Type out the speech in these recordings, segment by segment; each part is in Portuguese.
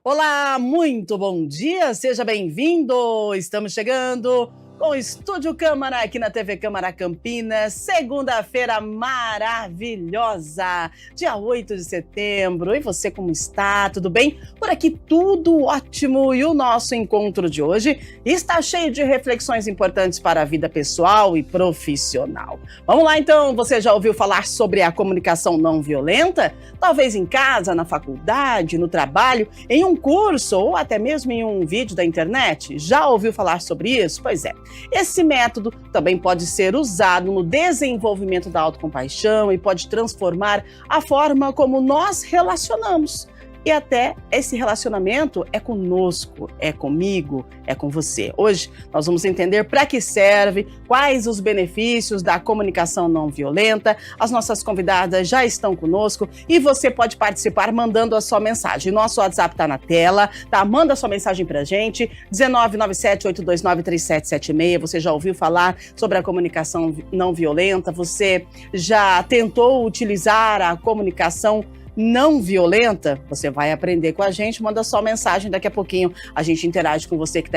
Olá, muito bom dia, seja bem-vindo! Estamos chegando com o Estúdio Câmara aqui na TV Câmara Campinas, segunda-feira maravilhosa, dia 8 de setembro. E você como está? Tudo bem? Por aqui tudo ótimo e o nosso encontro de hoje está cheio de reflexões importantes para a vida pessoal e profissional. Vamos lá então, você já ouviu falar sobre a comunicação não violenta? Talvez em casa, na faculdade, no trabalho, em um curso ou até mesmo em um vídeo da internet? Já ouviu falar sobre isso? Pois é. Esse método também pode ser usado no desenvolvimento da autocompaixão e pode transformar a forma como nós relacionamos. E até esse relacionamento é conosco, é comigo, é com você. Hoje nós vamos entender para que serve, quais os benefícios da comunicação não violenta. As nossas convidadas já estão conosco e você pode participar mandando a sua mensagem. Nosso WhatsApp está na tela, tá? Manda a sua mensagem para a gente, 19978293776. Você já ouviu falar sobre a comunicação não violenta? Você já tentou utilizar a comunicação não violenta? Você vai aprender com a gente, manda só mensagem, daqui a pouquinho a gente interage com você que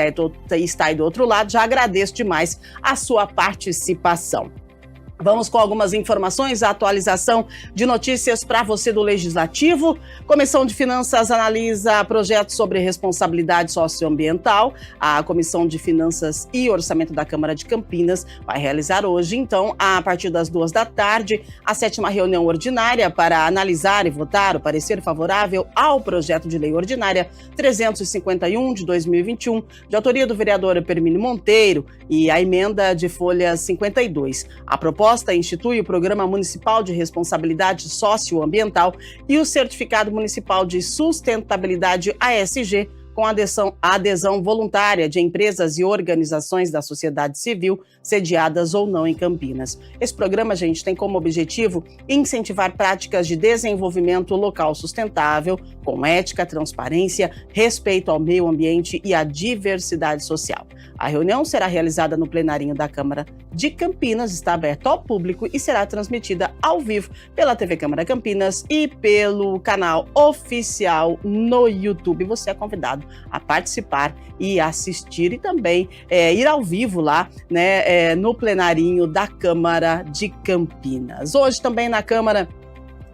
está aí do outro lado. Já agradeço demais a sua participação. Vamos com algumas informações, a atualização de notícias para você do Legislativo. Comissão de Finanças analisa projetos sobre responsabilidade socioambiental. A Comissão de Finanças e Orçamento da Câmara de Campinas vai realizar hoje, então, a partir das 2 da tarde, a 7ª reunião ordinária para analisar e votar o parecer favorável ao projeto de lei ordinária 351 de 2021, de autoria do vereador Permínio Monteiro, e a emenda de folha 52. A proposta institui o Programa Municipal de Responsabilidade Socioambiental e o Certificado Municipal de Sustentabilidade ASG, com adesão voluntária de empresas e organizações da sociedade civil, sediadas ou não em Campinas. Esse programa, gente, tem como objetivo incentivar práticas de desenvolvimento local sustentável, com ética, transparência, respeito ao meio ambiente e à diversidade social. A reunião será realizada no plenarinho da Câmara de Campinas, está aberta ao público e será transmitida ao vivo pela TV Câmara Campinas e pelo canal oficial no YouTube. Você é convidado a participar e assistir e também ir ao vivo lá, né, no plenarinho da Câmara de Campinas. Hoje também na Câmara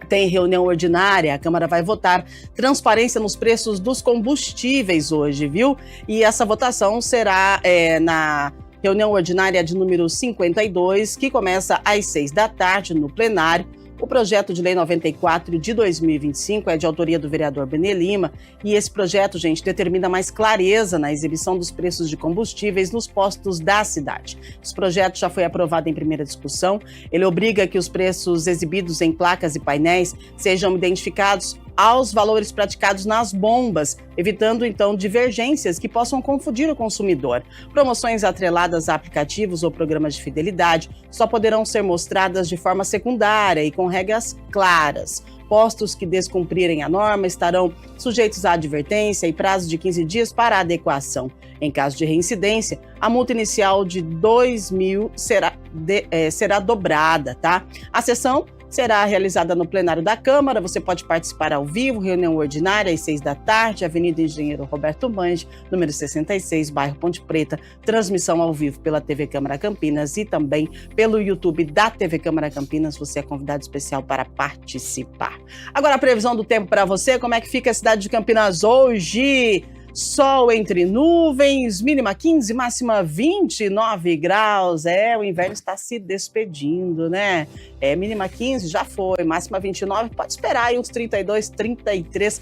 tem reunião ordinária, a Câmara vai votar transparência nos preços dos combustíveis hoje, viu? E essa votação será na reunião ordinária de número 52, que começa às 6 da tarde no plenário. O projeto de lei 94 de 2025 é de autoria do vereador Benê Lima e esse projeto, gente, determina mais clareza na exibição dos preços de combustíveis nos postos da cidade. Esse projeto já foi aprovado em primeira discussão. Ele obriga que os preços exibidos em placas e painéis sejam identificados aos valores praticados nas bombas, evitando, então, divergências que possam confundir o consumidor. Promoções atreladas a aplicativos ou programas de fidelidade só poderão ser mostradas de forma secundária e com regras claras. Postos que descumprirem a norma estarão sujeitos à advertência e prazo de 15 dias para adequação. Em caso de reincidência, a multa inicial de R$2.000 será dobrada, tá? A sessão será realizada no plenário da Câmara. Você pode participar ao vivo, reunião ordinária às 6 da tarde, Avenida Engenheiro Roberto Mange, número 66, bairro Ponte Preta, transmissão ao vivo pela TV Câmara Campinas e também pelo YouTube da TV Câmara Campinas. Você é convidado especial para participar. Agora a previsão do tempo para você, como é que fica a cidade de Campinas hoje? Sol entre nuvens, mínima 15, máxima 29 graus. O inverno está se despedindo, né? Mínima 15 já foi, máxima 29, pode esperar aí uns 32, 33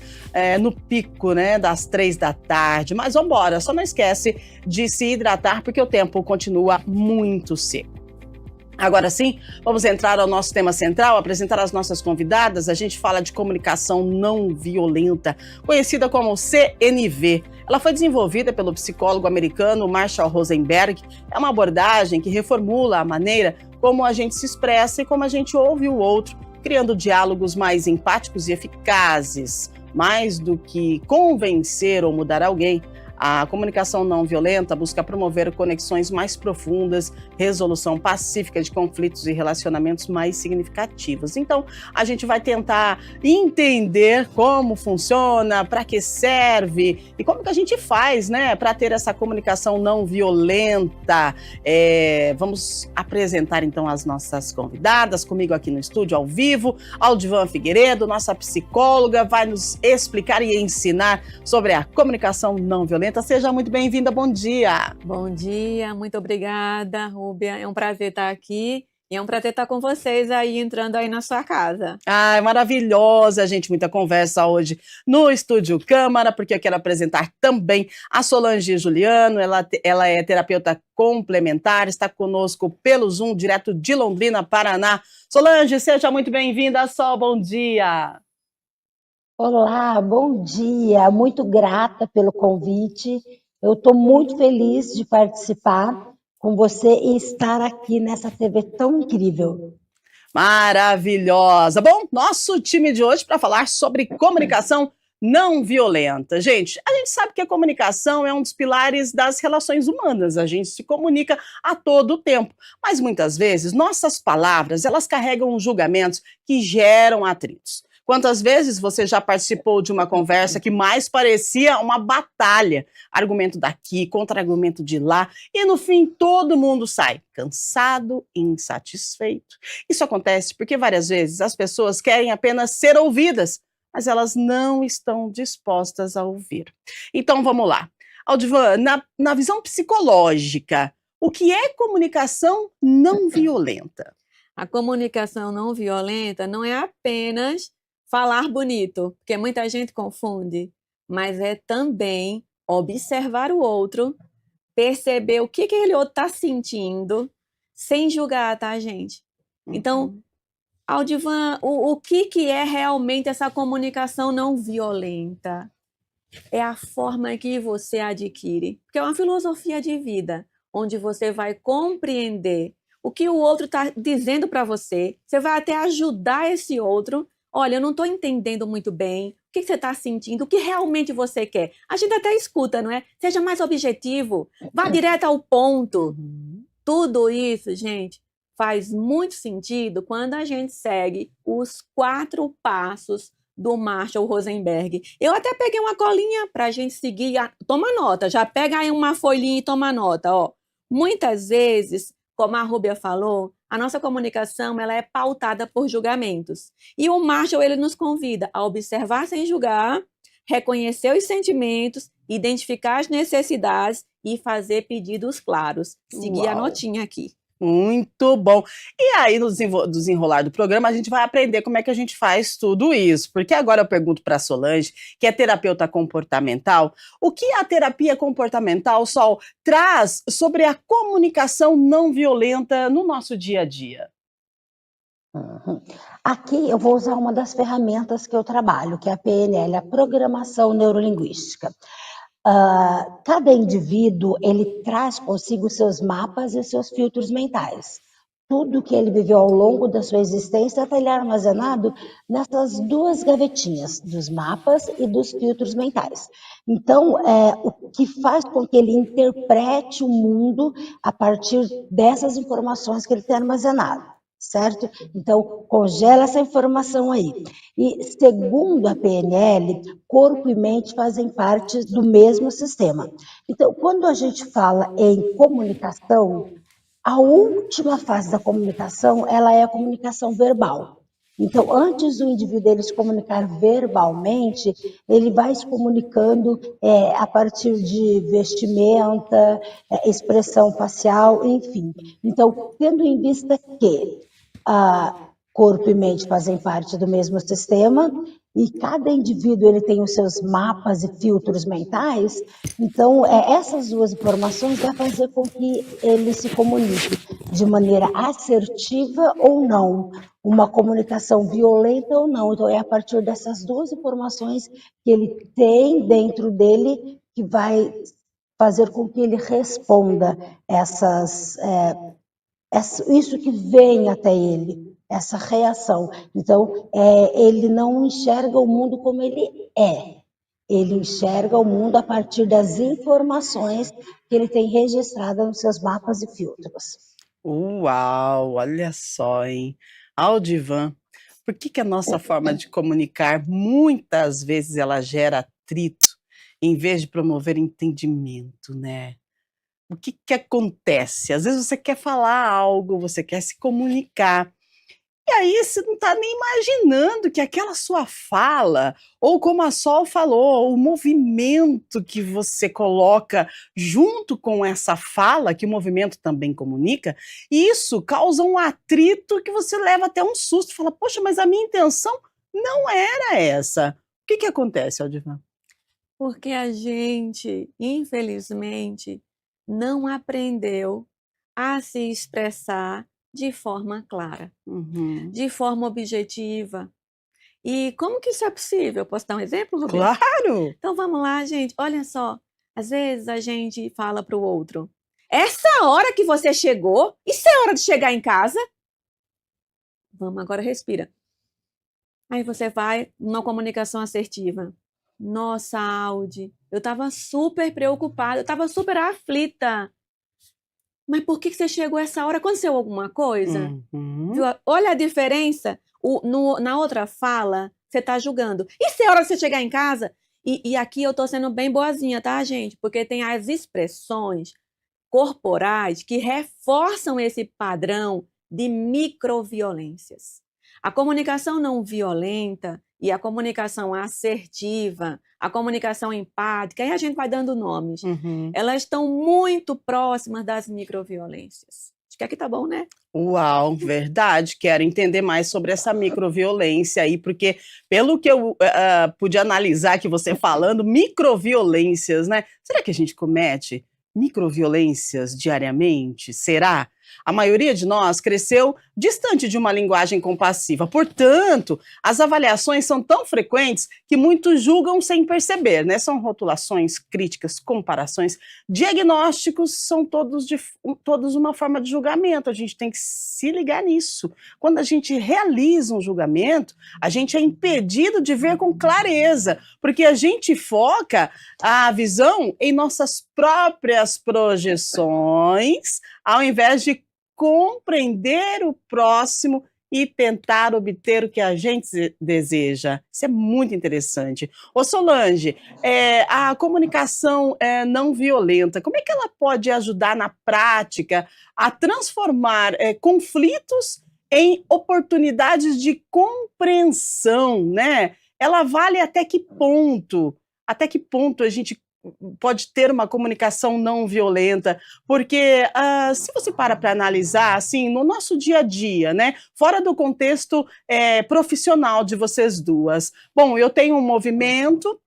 no pico, né, das 3 da tarde. Mas vamos embora, só não esquece de se hidratar porque o tempo continua muito seco. Agora sim, vamos entrar ao nosso tema central, apresentar as nossas convidadas. A gente fala de comunicação não violenta, conhecida como CNV. Ela foi desenvolvida pelo psicólogo americano Marshall Rosenberg. É uma abordagem que reformula a maneira como a gente se expressa e como a gente ouve o outro, criando diálogos mais empáticos e eficazes. Mais do que convencer ou mudar alguém, A comunicação não violenta busca promover conexões mais profundas, resolução pacífica de conflitos e relacionamentos mais significativos. Então, a gente vai tentar entender como funciona, para que serve e como que a gente faz, né, para ter essa comunicação não violenta. Vamos apresentar então as nossas convidadas, comigo aqui no estúdio ao vivo, Aldivan Figueiredo, nossa psicóloga, vai nos explicar e ensinar sobre a comunicação não violenta. Seja muito bem-vinda, bom dia. Bom dia, muito obrigada, Rúbia. É um prazer estar aqui e é um prazer estar com vocês aí, entrando aí na sua casa. Ai, maravilhosa, gente, muita conversa hoje no Estúdio Câmara, porque eu quero apresentar também a Solange Juliano, ela é terapeuta complementar, está conosco pelo Zoom, direto de Londrina, Paraná. Solange, seja muito bem-vinda, Sol, bom dia. Olá, bom dia, muito grata pelo convite. Eu estou muito feliz de participar com você e estar aqui nessa TV tão incrível. Maravilhosa. Bom, nosso time de hoje para falar sobre comunicação não violenta. Gente, a gente sabe que a comunicação é um dos pilares das relações humanas. A gente se comunica a todo tempo, mas muitas vezes nossas palavras, elas carregam julgamentos que geram atritos. Quantas vezes você já participou de uma conversa que mais parecia uma batalha? Argumento daqui, contra-argumento de lá, e no fim todo mundo sai cansado e insatisfeito. Isso acontece porque várias vezes as pessoas querem apenas ser ouvidas, mas elas não estão dispostas a ouvir. Então vamos lá. Aldivan, na visão psicológica, o que é comunicação não violenta? A comunicação não violenta não é apenas falar bonito, porque muita gente confunde, mas é também observar o outro, perceber o que aquele outro está sentindo, sem julgar, tá, gente? Então, Aldivan, o que é realmente essa comunicação não violenta? É a forma que você adquire, porque é uma filosofia de vida, onde você vai compreender o que o outro está dizendo para você, você vai até ajudar esse outro. Olha, eu não estou entendendo muito bem, o que você está sentindo, o que realmente você quer. A gente até escuta, não é? Seja mais objetivo, vá direto ao ponto. Tudo isso, gente, faz muito sentido quando a gente segue os 4 passos do Marshall Rosenberg. Eu até peguei uma colinha para a gente seguir. Toma nota, já pega aí uma folhinha e toma nota. Ó. Muitas vezes, como a Rúbia falou, a nossa comunicação ela é pautada por julgamentos. E o Marshall ele nos convida a observar sem julgar, reconhecer os sentimentos, identificar as necessidades e fazer pedidos claros. Seguir a notinha aqui. Muito bom. E aí, no desenrolar do programa, a gente vai aprender como é que a gente faz tudo isso. Porque agora eu pergunto para a Solange, que é terapeuta comportamental, o que a terapia comportamental, Sol, traz sobre a comunicação não violenta no nosso dia a dia? Aqui eu vou usar uma das ferramentas que eu trabalho, que é a PNL, a Programação Neurolinguística. Cada indivíduo, ele traz consigo os seus mapas e os seus filtros mentais. Tudo que ele viveu ao longo da sua existência está armazenado nessas 2 gavetinhas, dos mapas e dos filtros mentais. Então, o que faz com que ele interprete o mundo a partir dessas informações que ele tem armazenado. Certo? Então, congela essa informação aí. E, segundo a PNL, corpo e mente fazem parte do mesmo sistema. Então, quando a gente fala em comunicação, a última fase da comunicação, ela é a comunicação verbal. Então, antes do indivíduo ele se comunicar verbalmente, ele vai se comunicando a partir de vestimenta, expressão facial, enfim. Então, tendo em vista que corpo e mente fazem parte do mesmo sistema e cada indivíduo ele tem os seus mapas e filtros mentais, então essas 2 informações vão fazer com que ele se comunique de maneira assertiva ou não, uma comunicação violenta ou não. Então é a partir dessas 2 informações que ele tem dentro dele que vai fazer com que ele responda isso que vem até ele, essa reação. Então, ele não enxerga o mundo como ele é. Ele enxerga o mundo a partir das informações que ele tem registradas nos seus mapas e filtros. Uau, olha só, hein? Aldivan, por que que a nossa forma de comunicar muitas vezes ela gera atrito, em vez de promover entendimento, né? O que que acontece? Às vezes você quer falar algo, você quer se comunicar, e aí você não está nem imaginando que aquela sua fala, ou como a Sol falou, o movimento que você coloca junto com essa fala, que o movimento também comunica, isso causa um atrito que você leva até um susto, fala: "Poxa, mas a minha intenção não era essa". O que que acontece, Aldivan? Porque a gente, infelizmente, não aprendeu a se expressar de forma clara, Uhum. de forma objetiva. E como que isso é possível? Posso dar um exemplo, Rubens? Claro! Então vamos lá, gente. Olha só, às vezes a gente fala para o outro: essa hora que você chegou, isso é hora de chegar em casa? Vamos, agora respira. Aí você vai numa comunicação assertiva. Nossa, Audi, eu estava super preocupada, eu estava super aflita. Mas por que você chegou essa hora? Aconteceu alguma coisa? Uhum. Viu? Olha a diferença. Na outra fala, você está julgando. E se é hora de você chegar em casa? E aqui eu estou sendo bem boazinha, tá, gente? Porque tem as expressões corporais que reforçam esse padrão de microviolências. A comunicação não violenta e a comunicação assertiva, a comunicação empática, aí a gente vai dando nomes. Uhum. Elas estão muito próximas das microviolências. Acho que aqui tá bom, né? Uau, verdade. Quero entender mais sobre essa microviolência aí, porque pelo que eu pude analisar aqui você falando, microviolências, né? Será que a gente comete microviolências diariamente? Será? A maioria de nós cresceu distante de uma linguagem compassiva. Portanto, as avaliações são tão frequentes que muitos julgam sem perceber, né? São rotulações, críticas, comparações, diagnósticos são todos uma forma de julgamento. A gente tem que se ligar nisso. Quando a gente realiza um julgamento, a gente é impedido de ver com clareza, porque a gente foca a visão em nossas próprias projeções, ao invés de compreender o próximo e tentar obter o que a gente deseja. Isso é muito interessante. Ô Solange, a comunicação não violenta, como é que ela pode ajudar na prática a transformar conflitos em oportunidades de compreensão, né? Ela vale até que ponto? Até que ponto a gente pode ter uma comunicação não violenta, porque se você para analisar, assim, no nosso dia a dia, né, fora do contexto profissional de vocês duas, bom, eu tenho um movimento,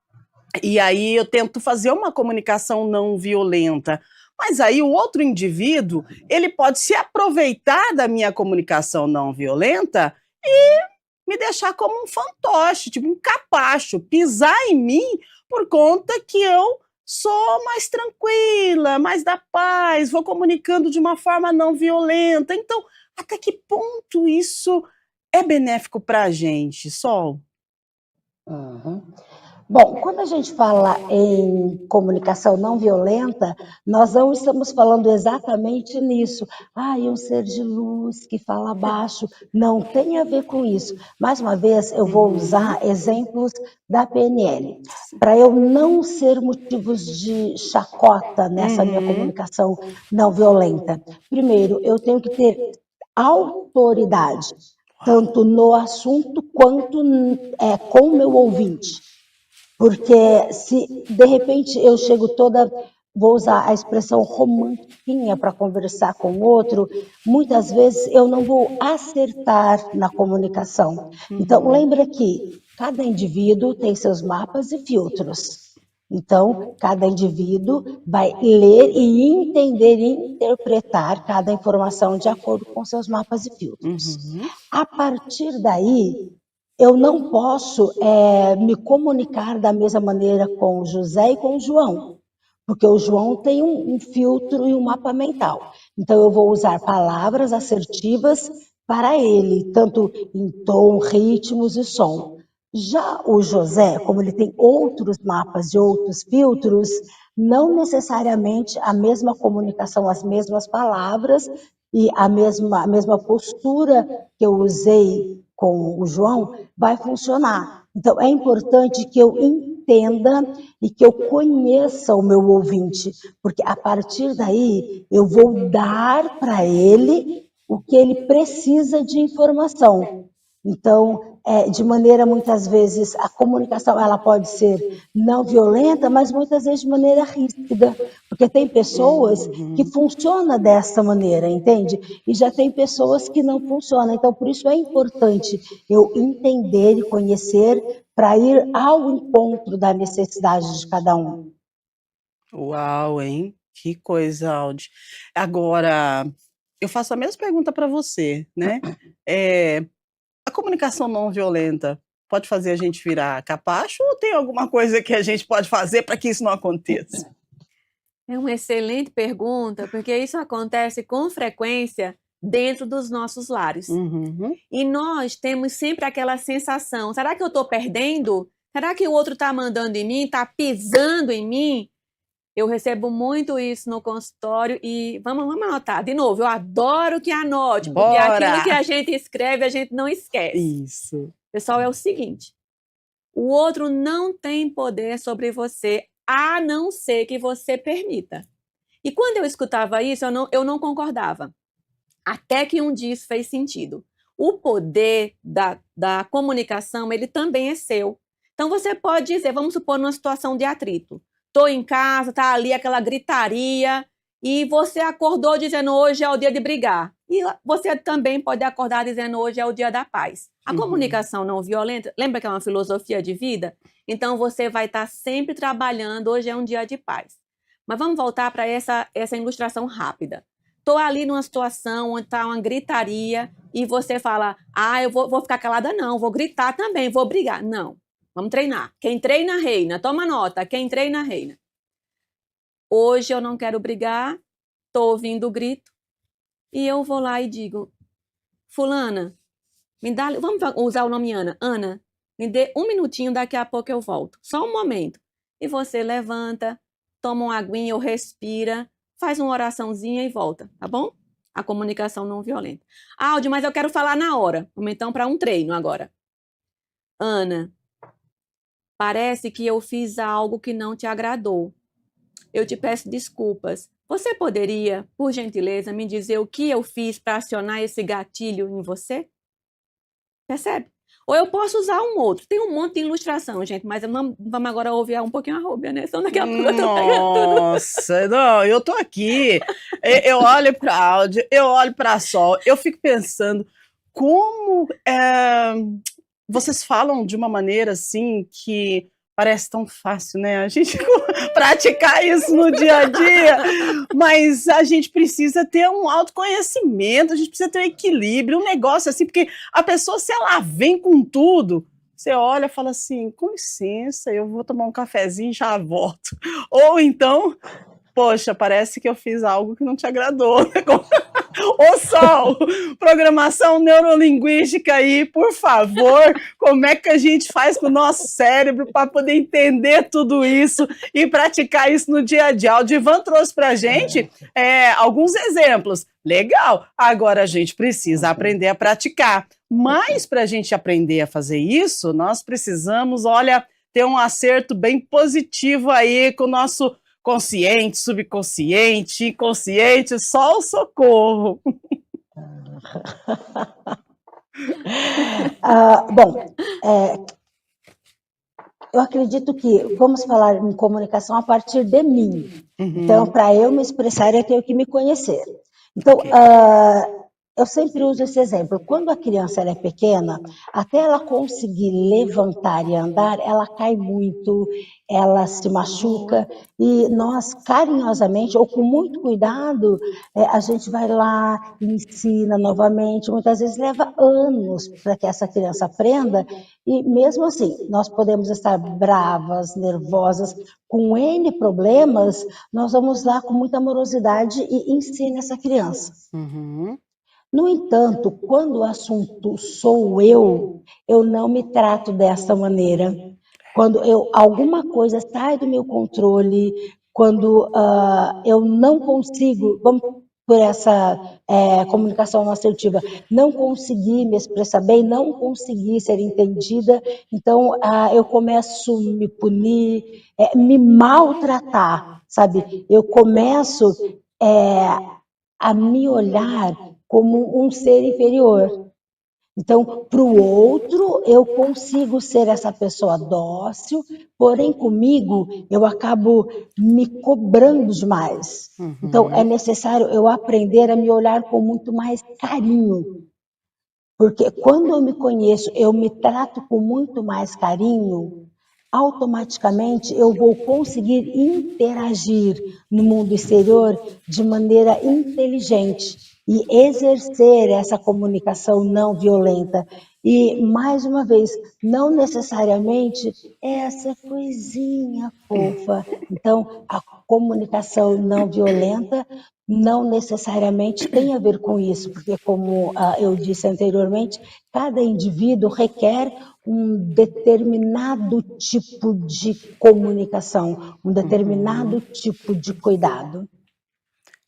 e aí eu tento fazer uma comunicação não violenta, mas aí o outro indivíduo, ele pode se aproveitar da minha comunicação não violenta e me deixar como um fantoche, tipo um capacho, pisar em mim por conta que eu sou mais tranquila, mais da paz, vou comunicando de uma forma não violenta. Então, até que ponto isso é benéfico para a gente, Sol? Uhum. Bom, quando a gente fala em comunicação não violenta, nós não estamos falando exatamente nisso. Um ser de luz que fala baixo. Não tem a ver com isso. Mais uma vez, eu vou usar exemplos da PNL, para eu não ser motivos de chacota nessa minha comunicação não violenta. Primeiro, eu tenho que ter autoridade, tanto no assunto quanto com o meu ouvinte. Porque se de repente eu chego toda, vou usar a expressão romantiquinha para conversar com o outro, muitas vezes eu não vou acertar na comunicação. Então lembra que cada indivíduo tem seus mapas e filtros. Então, cada indivíduo vai ler e entender e interpretar cada informação de acordo com seus mapas e filtros. A partir daí, eu não posso me comunicar da mesma maneira com o José e com o João, porque o João tem um filtro e um mapa mental. Então, eu vou usar palavras assertivas para ele, tanto em tom, ritmos e som. Já o José, como ele tem outros mapas e outros filtros, não necessariamente a mesma comunicação, as mesmas palavras e a mesma postura que eu usei com o João vai funcionar. Então, é importante que eu entenda e que eu conheça o meu ouvinte, porque a partir daí eu vou dar para ele o que ele precisa de informação. Então, de maneira, muitas vezes, a comunicação ela pode ser não violenta, mas muitas vezes de maneira ríspida, porque tem pessoas que funcionam dessa maneira, entende? E já tem pessoas que não funcionam. Então, por isso é importante eu entender e conhecer para ir ao encontro da necessidade de cada um. Uau, hein? Que coisa, Aldi. Agora, eu faço a mesma pergunta para você, né? A comunicação não violenta pode fazer a gente virar capacho ou tem alguma coisa que a gente pode fazer para que isso não aconteça? É uma excelente pergunta, porque isso acontece com frequência dentro dos nossos lares. Uhum. E nós temos sempre aquela sensação: será que eu estou perdendo? Será que o outro está mandando em mim? Está pisando em mim? Eu recebo muito isso no consultório e vamos anotar. De novo, eu adoro que anote, porque Bora! aquilo que a gente escreve, a gente não esquece. Isso. Pessoal, é o seguinte: o outro não tem poder sobre você, a não ser que você permita. E quando eu escutava isso, eu não concordava. Até que um dia isso fez sentido. O poder da comunicação, ele também é seu. Então, você pode dizer, vamos supor, numa situação de atrito. Estou em casa, está ali aquela gritaria, e você acordou dizendo, hoje é o dia de brigar. E você também pode acordar dizendo, hoje é o dia da paz. A comunicação não violenta, lembra que é uma filosofia de vida? Então, você vai estar sempre trabalhando, hoje é um dia de paz. Mas vamos voltar para essa ilustração rápida. Estou ali numa situação onde está uma gritaria e você fala, eu vou ficar calada não, vou gritar também, vou brigar. Não, vamos treinar. Quem treina, reina. Toma nota, quem treina, reina. Hoje eu não quero brigar, estou ouvindo o grito e eu vou lá e digo, fulana, me dá, vamos usar o nome Ana. Ana, me dê um minutinho, daqui a pouco eu volto. Só um momento. E você levanta, toma uma aguinha ou respira, faz uma oraçãozinha e volta, tá bom? A comunicação não violenta. Aldi, mas eu quero falar na hora. Vamos então para um treino agora. Ana, parece que eu fiz algo que não te agradou. Eu te peço desculpas. Você poderia, por gentileza, me dizer o que eu fiz para acionar esse gatilho em você? Percebe? Ou eu posso usar um outro. Tem um monte de ilustração, gente, mas vamos agora ouvir um pouquinho a Rúbia, né? Senão daqui a pouco eu tô pegando tudo. Nossa, não, eu tô aqui, eu olho para áudio, eu olho para Sol, eu fico pensando como vocês falam de uma maneira assim que parece tão fácil, né? A gente praticar isso no dia a dia, mas a gente precisa ter um autoconhecimento, a gente precisa ter um equilíbrio, um negócio assim, porque a pessoa, se ela vem com tudo, você olha e fala assim, com licença, eu vou tomar um cafezinho e já volto. Ou então, poxa, parece que eu fiz algo que não te agradou. Ô Sol, programação neurolinguística aí, por favor, como é que a gente faz com o nosso cérebro para poder entender tudo isso e praticar isso no dia a dia? O Divan trouxe para a gente alguns exemplos. Legal, agora a gente precisa aprender a praticar. Mas para a gente aprender a fazer isso, nós precisamos, olha, ter um acerto bem positivo aí com o nosso consciente, subconsciente, inconsciente, só o socorro. Bom, eu acredito que vamos falar em comunicação a partir de mim. Então, para eu me expressar, eu tenho que me conhecer. Então, eu sempre uso esse exemplo. Quando a criança ela é pequena, até ela conseguir levantar e andar, ela cai muito, ela se machuca, e nós carinhosamente, ou com muito cuidado, a gente vai lá e ensina novamente. Muitas vezes leva anos para que essa criança aprenda, e mesmo assim, nós podemos estar bravas, nervosas, com N problemas, nós vamos lá com muita amorosidade e ensina essa criança. No entanto, quando o assunto sou eu não me trato dessa maneira. Quando alguma coisa sai do meu controle, quando eu não consigo, vamos por essa comunicação assertiva, não conseguir me expressar bem, não conseguir ser entendida, então eu começo a me punir, me maltratar, sabe? Eu começo a me olhar como um ser inferior. Então, para o outro, eu consigo ser essa pessoa dócil, porém comigo eu acabo me cobrando demais. Então, é necessário eu aprender a me olhar com muito mais carinho. Porque quando eu me conheço, eu me trato com muito mais carinho, automaticamente eu vou conseguir interagir no mundo exterior de maneira inteligente e exercer essa comunicação não violenta. E, mais uma vez, não necessariamente essa coisinha fofa. Então, a comunicação não violenta não necessariamente tem a ver com isso, porque, como eu disse anteriormente, cada indivíduo requer um determinado tipo de comunicação, um determinado tipo de cuidado.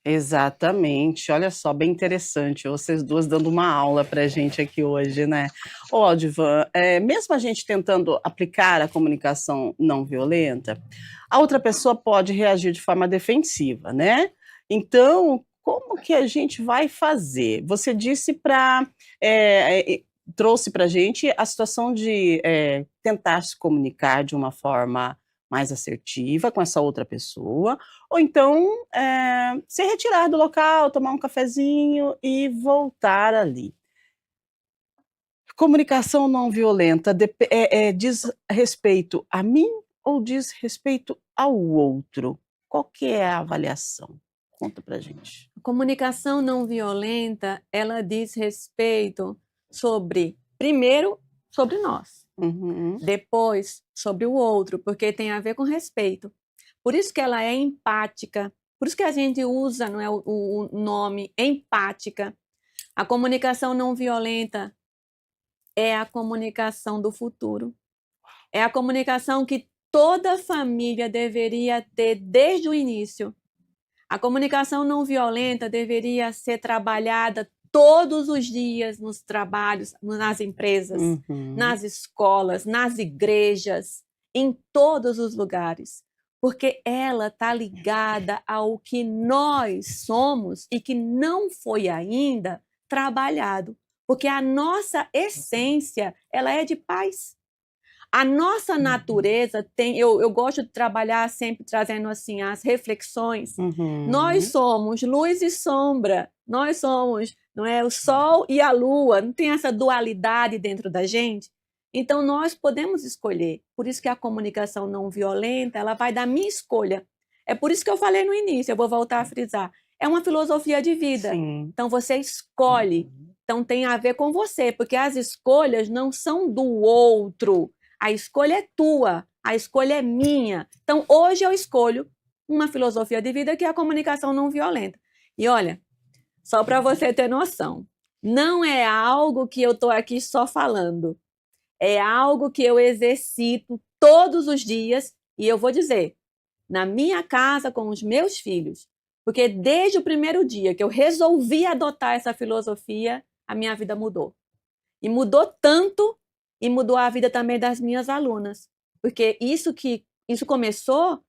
Exatamente. Olha só, bem interessante. Vocês duas dando uma aula pra gente aqui hoje, né? Ô, Aldivan, mesmo a gente tentando aplicar a comunicação não violenta, a outra pessoa pode reagir de forma defensiva, né? Então, como que a gente vai fazer? Você disse para trouxe para a gente a situação de tentar se comunicar de uma forma mais assertiva com essa outra pessoa, ou então se retirar do local, tomar um cafezinho e voltar ali. Comunicação não violenta diz respeito a mim ou diz respeito ao outro? Qual que é a avaliação? Conta pra gente. Comunicação não violenta, ela diz respeito sobre, primeiro, sobre nós. Uhum. Depois, sobre o outro, porque tem a ver com respeito. Por isso que ela é empática, por isso que a gente usa, não é, o nome empática. A comunicação não violenta é a comunicação do futuro. É a comunicação que toda família deveria ter desde o início. A comunicação não violenta deveria ser trabalhada todos os dias nos trabalhos, nas empresas, nas escolas, nas igrejas, em todos os lugares, porque ela está ligada ao que nós somos e que não foi ainda trabalhado, porque a nossa essência, ela é de paz. A nossa natureza tem, eu gosto de trabalhar sempre trazendo assim as reflexões. Nós somos luz e sombra, nós somos, não é, o sol e a lua, não tem essa dualidade dentro da gente. Então nós podemos escolher. Por isso que a comunicação não violenta, ela vai da minha escolha. É por isso que eu falei no início, eu vou voltar a frisar. É uma filosofia de vida. Sim. Então você escolhe. Então tem a ver com você, porque as escolhas não são do outro. A escolha é tua, a escolha é minha. Então, hoje eu escolho uma filosofia de vida que é a comunicação não violenta. E olha, só para você ter noção, não é algo que eu estou aqui só falando. É algo que eu exercito todos os dias e eu vou dizer, na minha casa com os meus filhos. Porque desde o primeiro dia que eu resolvi adotar essa filosofia, a minha vida mudou. E mudou tanto e mudou a vida também das minhas alunas. Porque isso começou,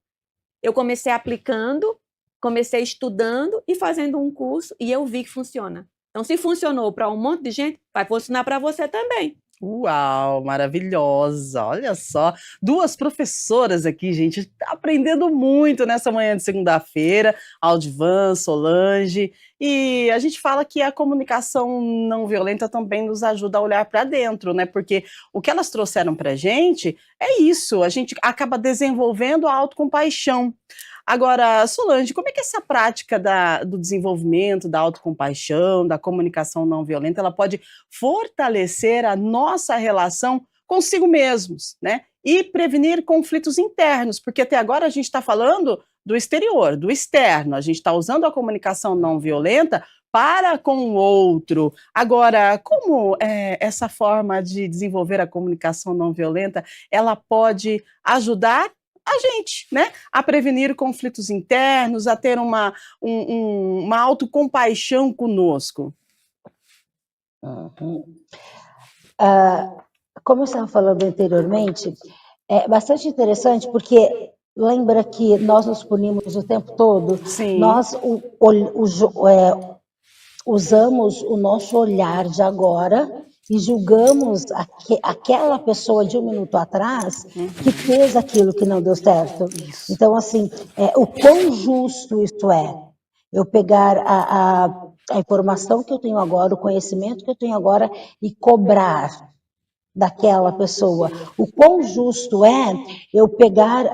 eu comecei aplicando, comecei estudando e fazendo um curso e eu vi que funciona. Então, se funcionou para um monte de gente, vai funcionar para você também. Uau, maravilhosa! Olha só, duas professoras aqui, gente, tá aprendendo muito nessa manhã de segunda-feira, Aldivan, Solange, e a gente fala que a comunicação não violenta também nos ajuda a olhar para dentro, né? Porque o que elas trouxeram pra gente é isso, a gente acaba desenvolvendo a autocompaixão. Agora, Solange, como é que essa prática do desenvolvimento, da autocompaixão, da comunicação não violenta, ela pode fortalecer a nossa relação consigo mesmos, né? E prevenir conflitos internos, porque até agora a gente está falando do exterior, do externo. A gente está usando a comunicação não violenta para com o outro. Agora, como essa forma de desenvolver a comunicação não violenta, ela pode ajudar a gente, né, a prevenir conflitos internos, a ter uma autocompaixão conosco? Uhum. Como eu estava falando anteriormente, é bastante interessante porque lembra que nós nos punimos o tempo todo, Sim. nós usamos o nosso olhar de agora e julgamos aquela pessoa de 1 minuto atrás que fez aquilo que não deu certo. Isso. Então, assim, o quão justo isso é? Eu pegar a informação que eu tenho agora, o conhecimento que eu tenho agora e cobrar daquela pessoa. O quão justo é eu pegar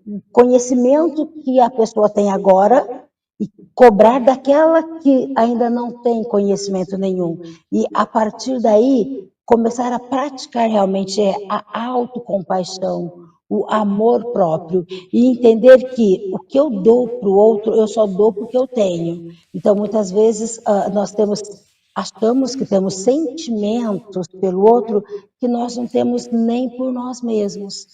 o conhecimento que a pessoa tem agora e cobrar daquela que ainda não tem conhecimento nenhum. E, a partir daí, começar a praticar realmente a autocompaixão, o amor próprio, e entender que o que eu dou para o outro, eu só dou porque eu tenho. Então, muitas vezes, achamos que temos sentimentos pelo outro que nós não temos nem por nós mesmos.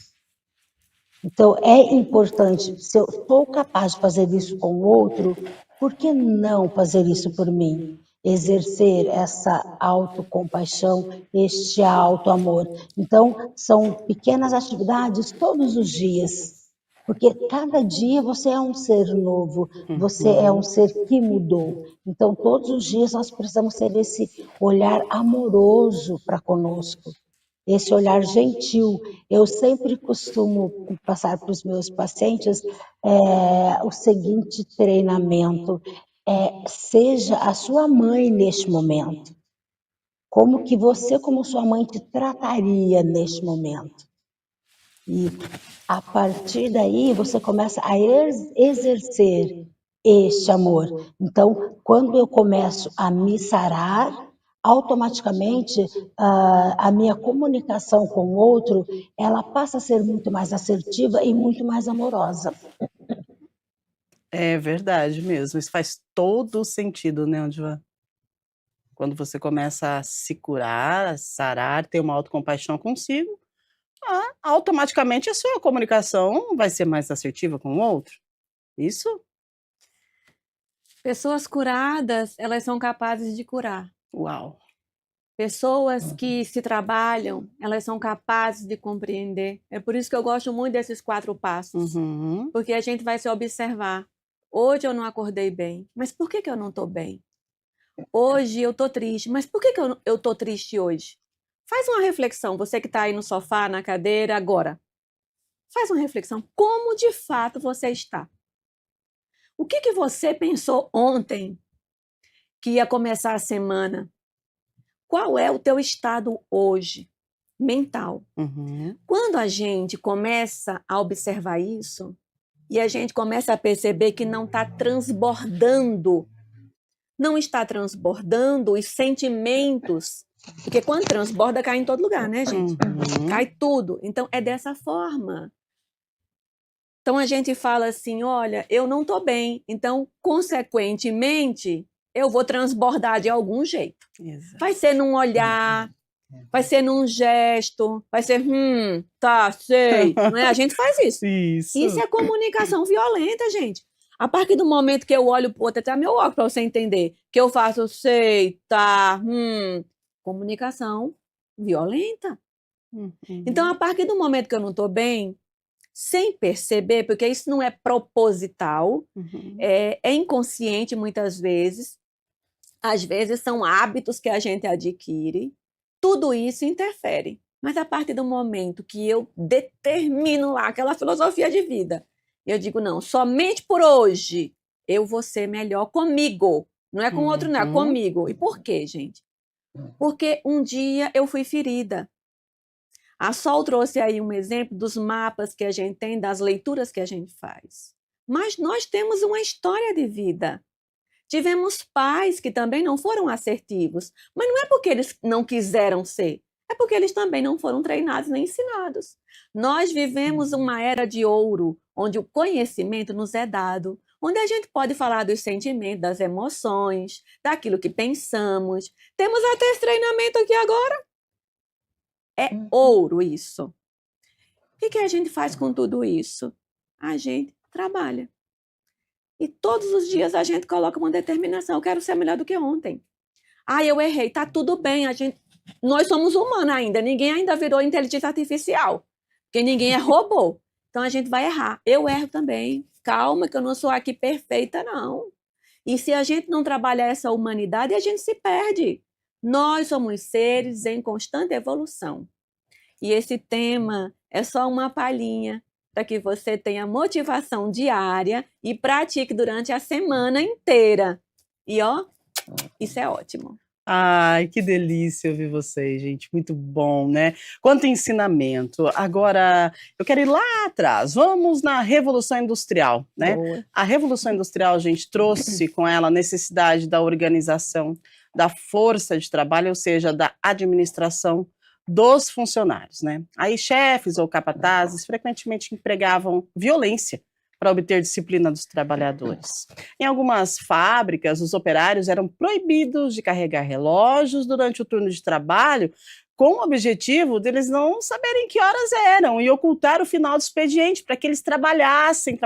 Então, é importante, se eu sou capaz de fazer isso com o outro, por que não fazer isso por mim? Exercer essa autocompaixão, este auto-amor. Então, são pequenas atividades todos os dias, porque cada dia você é um ser novo, você é um ser que mudou. Então, todos os dias nós precisamos ter esse olhar amoroso para conosco, esse olhar gentil. Eu sempre costumo passar para os meus pacientes o seguinte treinamento: seja a sua mãe neste momento. Como que você, como sua mãe, te trataria neste momento? E a partir daí você começa a exercer este amor. Então, quando eu começo a me sarar, automaticamente a minha comunicação com o outro, ela passa a ser muito mais assertiva e muito mais amorosa. É verdade mesmo, isso faz todo sentido, né, Odivan? Quando você começa a se curar, a sarar, ter uma autocompaixão consigo, automaticamente a sua comunicação vai ser mais assertiva com o outro. Isso? Pessoas curadas, elas são capazes de curar. Uau! Pessoas que se trabalham, elas são capazes de compreender. É por isso que eu gosto muito desses 4 passos. Uhum. Porque a gente vai se observar. Hoje eu não acordei bem, mas por que eu não estou bem? Hoje eu estou triste, mas por que eu estou triste hoje? Faz uma reflexão, você que está aí no sofá, na cadeira, agora. Faz uma reflexão, como de fato você está? O que você pensou ontem que ia começar a semana? Qual é o teu estado hoje, mental? Uhum. Quando a gente começa a observar isso, e a gente começa a perceber que não está transbordando, não está transbordando os sentimentos, porque quando transborda cai em todo lugar, né, gente? Cai tudo. Então é dessa forma. Então a gente fala assim, olha, eu não estou bem, então consequentemente eu vou transbordar de algum jeito. Exato. Vai ser num olhar, vai ser num gesto, vai ser, tá, sei. Não é? A gente faz isso. Isso é comunicação violenta, gente. A partir do momento que eu olho pro outro, até meu óculos para você entender, que eu faço, sei, tá, comunicação violenta. Então, a partir do momento que eu não estou bem, sem perceber, porque isso não é proposital, é inconsciente muitas vezes, às vezes são hábitos que a gente adquire, tudo isso interfere. Mas a partir do momento que eu determino lá aquela filosofia de vida, eu digo, não, somente por hoje eu vou ser melhor comigo. Não é com o outro, não, é comigo. E por quê, gente? Porque um dia eu fui ferida. A Sol trouxe aí um exemplo dos mapas que a gente tem, das leituras que a gente faz. Mas nós temos uma história de vida. Tivemos pais que também não foram assertivos, mas não é porque eles não quiseram ser, É porque eles também não foram treinados nem ensinados. Nós vivemos uma era de ouro, onde o conhecimento nos é dado, onde a gente pode falar dos sentimentos, das emoções, daquilo que pensamos. Temos até esse treinamento aqui agora. É ouro isso. O que a gente faz com tudo isso? A gente trabalha. E todos os dias a gente coloca uma determinação. Eu quero ser melhor do que ontem. Eu errei. Tá tudo bem. Nós somos humanos ainda. Ninguém ainda virou inteligência artificial. Porque ninguém é robô. Então a gente vai errar. Eu erro também. Calma, que eu não sou aqui perfeita, não. E se a gente não trabalhar essa humanidade, a gente se perde. Nós somos seres em constante evolução. E esse tema é só uma palhinha para que você tenha motivação diária e pratique durante a semana inteira. E isso é ótimo. Ai, que delícia ouvir vocês, gente. Muito bom, né? Quanto ensinamento. Agora, eu quero ir lá atrás. Vamos na Revolução Industrial, né? Boa. A Revolução Industrial, a gente trouxe com ela a necessidade da organização, da força de trabalho, ou seja, da administração dos funcionários, né? Aí chefes ou capatazes frequentemente empregavam violência para obter disciplina dos trabalhadores. Em algumas fábricas, os operários eram proibidos de carregar relógios durante o turno de trabalho, com o objetivo deles não saberem que horas eram e ocultar o final do expediente para que eles trabalhassem.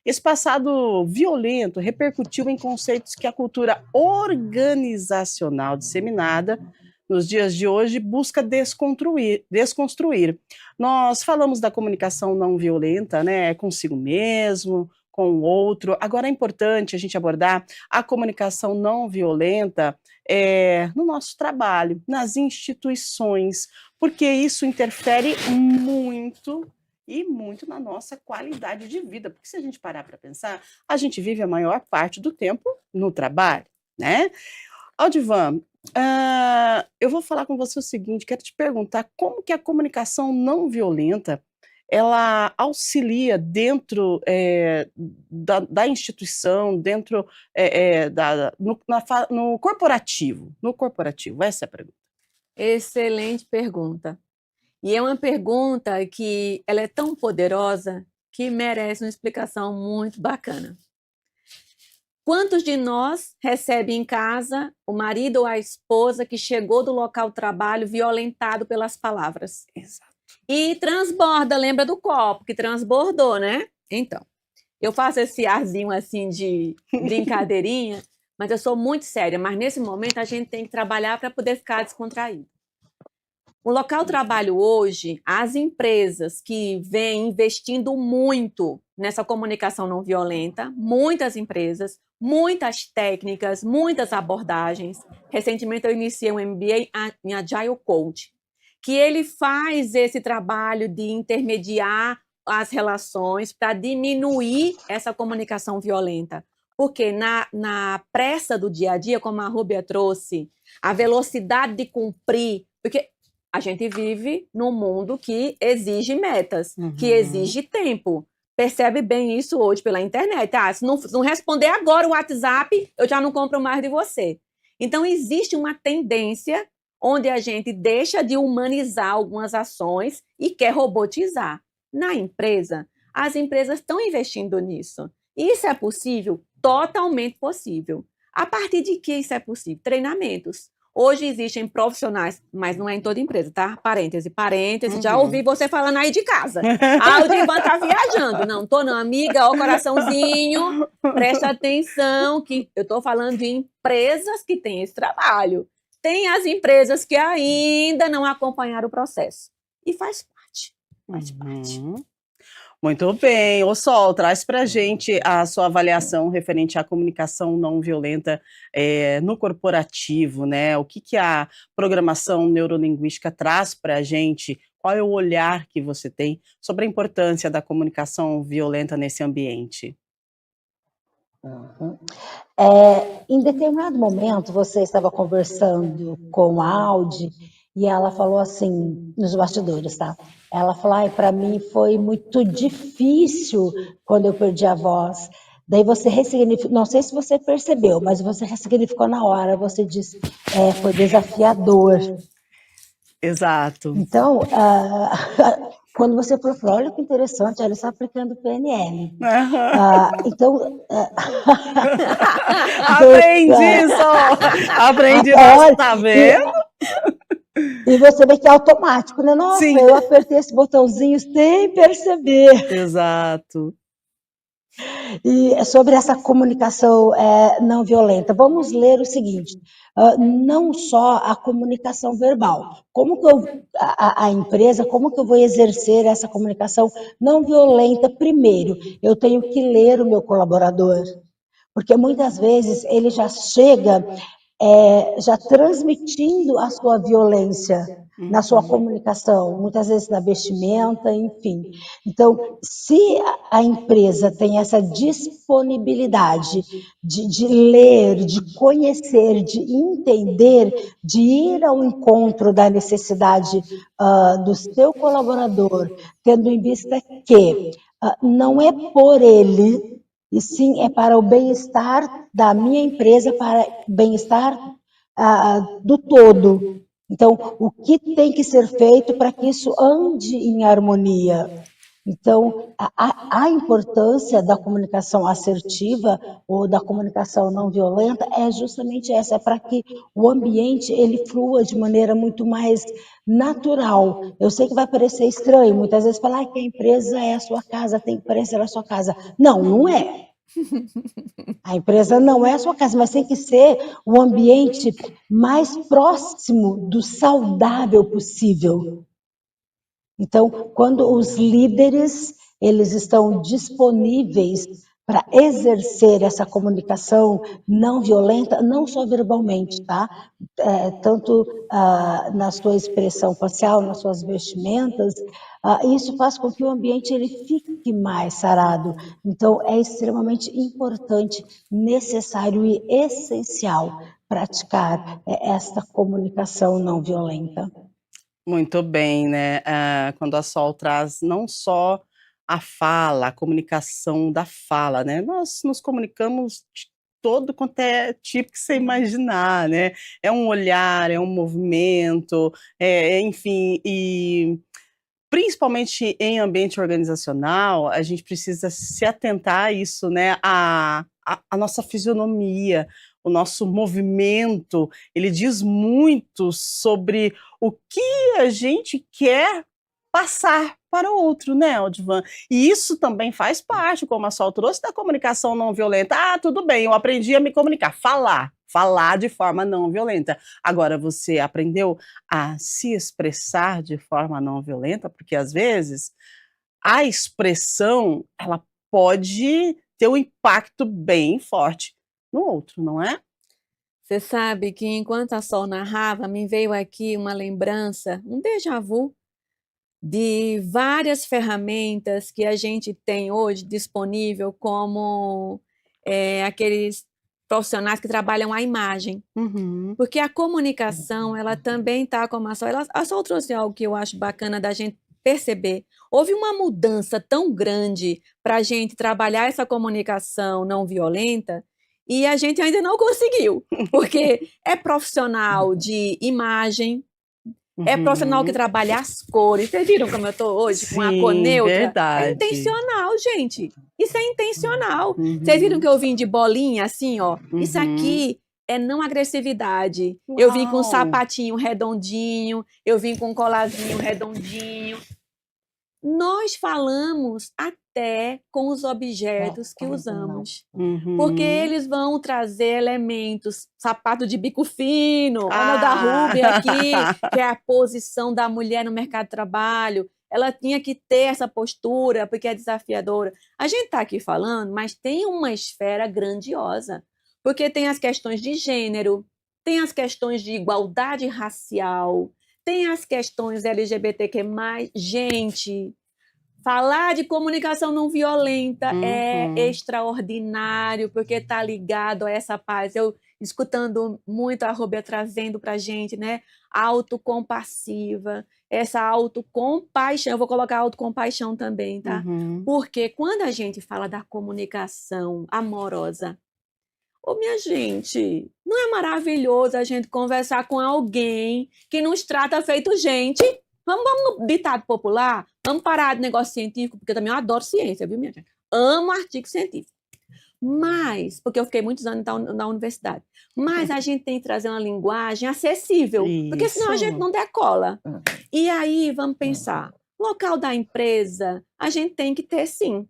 Esse passado violento repercutiu em conceitos que a cultura organizacional disseminada nos dias de hoje busca desconstruir. Nós falamos da comunicação não violenta, né, consigo mesmo, com o outro. Agora é importante a gente abordar a comunicação não violenta no nosso trabalho, nas instituições, porque isso interfere muito e muito na nossa qualidade de vida, porque se a gente parar para pensar, a gente vive a maior parte do tempo no trabalho, né? Aldivan, eu vou falar com você o seguinte, quero te perguntar como que a comunicação não violenta, ela auxilia dentro da instituição, dentro no corporativo, essa é a pergunta. Excelente pergunta. E é uma pergunta que ela é tão poderosa que merece uma explicação muito bacana. Quantos de nós recebem em casa o marido ou a esposa que chegou do local de trabalho violentado pelas palavras? Exato. E transborda, lembra do copo que transbordou, né? Então, eu faço esse arzinho assim de brincadeirinha, mas eu sou muito séria. Mas nesse momento a gente tem que trabalhar para poder ficar descontraído. O local de trabalho hoje, as empresas que vêm investindo muito nessa comunicação não violenta, muitas empresas, muitas técnicas, muitas abordagens. Recentemente eu iniciei um MBA em Agile Coach, que ele faz esse trabalho de intermediar as relações para diminuir essa comunicação violenta. Porque na pressa do dia a dia, como a Rúbia trouxe, a velocidade de cumprir, porque a gente vive num mundo que exige metas, que exige tempo. Percebe bem isso hoje pela internet. Se não responder agora o WhatsApp, eu já não compro mais de você. Então, existe uma tendência onde a gente deixa de humanizar algumas ações e quer robotizar. Na empresa, as empresas estão investindo nisso. Isso é possível? Totalmente possível. A partir de que isso é possível? Treinamentos. Hoje existem profissionais, mas não é em toda empresa, tá? Parêntese, já ouvi você falando aí de casa. O Divan tá viajando. Não, tô não, amiga, ó, coraçãozinho, presta atenção que eu tô falando de empresas que têm esse trabalho. Tem as empresas que ainda não acompanharam o processo. E faz parte. Muito bem. Ô Sol, traz para a gente a sua avaliação referente à comunicação não violenta no corporativo, né? O que a programação neurolinguística traz para a gente? Qual é o olhar que você tem sobre a importância da comunicação violenta nesse ambiente? Em determinado momento, você estava conversando com a Audi e ela falou assim, nos bastidores, tá? Ela falou, para mim foi muito difícil quando eu perdi a voz. Daí você ressignifica, não sei se você percebeu, mas você ressignificou na hora, você disse, foi desafiador. Exato. Então, quando você falou, olha que interessante, ela está aplicando PNL. Então, aprendi só! Aprendi, nossa, tá vendo? E você vê que é automático, né? Nossa, Sim. eu apertei esse botãozinho sem perceber. Exato. E sobre essa comunicação não violenta, vamos ler o seguinte: não só a comunicação verbal, como que a empresa, como que eu vou exercer essa comunicação não violenta? Primeiro, eu tenho que ler o meu colaborador, porque muitas vezes ele já chega já transmitindo a sua violência na sua comunicação, muitas vezes na vestimenta, enfim. Então, se a empresa tem essa disponibilidade de ler, de conhecer, de entender, de ir ao encontro da necessidade do seu colaborador, tendo em vista que não é por ele, e sim é para o bem-estar da minha empresa, para o bem-estar do todo. Então, o que tem que ser feito para que isso ande em harmonia? Então, a importância da comunicação assertiva ou da comunicação não violenta é justamente essa, é para que o ambiente ele flua de maneira muito mais natural. Eu sei que vai parecer estranho, muitas vezes falar que a empresa é a sua casa, tem que parecer a sua casa. Não, não é. A empresa não é a sua casa, mas tem que ser o ambiente mais próximo do saudável possível. Então, quando os líderes eles estão disponíveis para exercer essa comunicação não violenta, não só verbalmente, tá? Tanto na sua expressão facial, nas suas vestimentas, isso faz com que o ambiente ele fique mais sarado. Então, é extremamente importante, necessário e essencial praticar esta comunicação não violenta. Muito bem, né? Quando a Sol traz não só a fala, a comunicação da fala, né? Nós nos comunicamos de todo quanto é tipo que você imaginar, né? É um olhar, é um movimento, enfim, e principalmente em ambiente organizacional, a gente precisa se atentar a isso, né? A nossa fisionomia, o nosso movimento, ele diz muito sobre o que a gente quer passar para o outro, né, Odvan? E isso também faz parte, como a Sol trouxe, da comunicação não violenta. Ah, tudo bem, eu aprendi a me comunicar, falar de forma não violenta. Agora, você aprendeu a se expressar de forma não violenta? Porque, às vezes, a expressão, ela pode ter um impacto bem forte no outro, não é? Você sabe que enquanto a Sol narrava, me veio aqui uma lembrança, um déjà vu, de várias ferramentas que a gente tem hoje disponível, como aqueles profissionais que trabalham a imagem. Uhum. Porque a comunicação, ela também está como a Sol trouxe algo que eu acho bacana da gente perceber. Houve uma mudança tão grande para a gente trabalhar essa comunicação não violenta e a gente ainda não conseguiu, porque é profissional de imagem, é profissional que trabalha as cores. Vocês viram como eu estou hoje com a cor Sim, neutra? verdade. É intencional, gente. Isso é intencional. Uhum. Vocês viram que eu vim de bolinha assim, ó? Isso Uhum. aqui é não agressividade. Eu vim com um Uau! sapatinho redondinho, eu vim com um colarzinho redondinho. Nós falamos até com os objetos que usamos, porque Uhum. eles vão trazer elementos, sapato de bico fino, olha o da Ruby aqui, que é a posição da mulher no mercado de trabalho. Ela tinha que ter essa postura, porque é desafiadora. A gente está aqui falando, mas tem uma esfera grandiosa, porque tem as questões de gênero, tem as questões de igualdade racial, tem as questões LGBTQ+. Gente, falar de comunicação não violenta é extraordinário, porque está ligado a essa paz. Eu escutando muito a Rúbia trazendo para a gente, né? Autocompassiva, essa autocompaixão, eu vou colocar autocompaixão também, tá? Porque quando a gente fala da comunicação amorosa, ô minha gente, não é maravilhoso a gente conversar com alguém que nos trata feito gente? Vamos no ditado popular? Vamos parar de negócio científico, porque eu também adoro ciência, viu, minha gente? Amo artigo científico. Mas, porque eu fiquei muitos anos na universidade, mas a gente tem que trazer uma linguagem acessível, porque senão a gente não decola. E aí, vamos pensar, local da empresa, a gente tem que ter sim.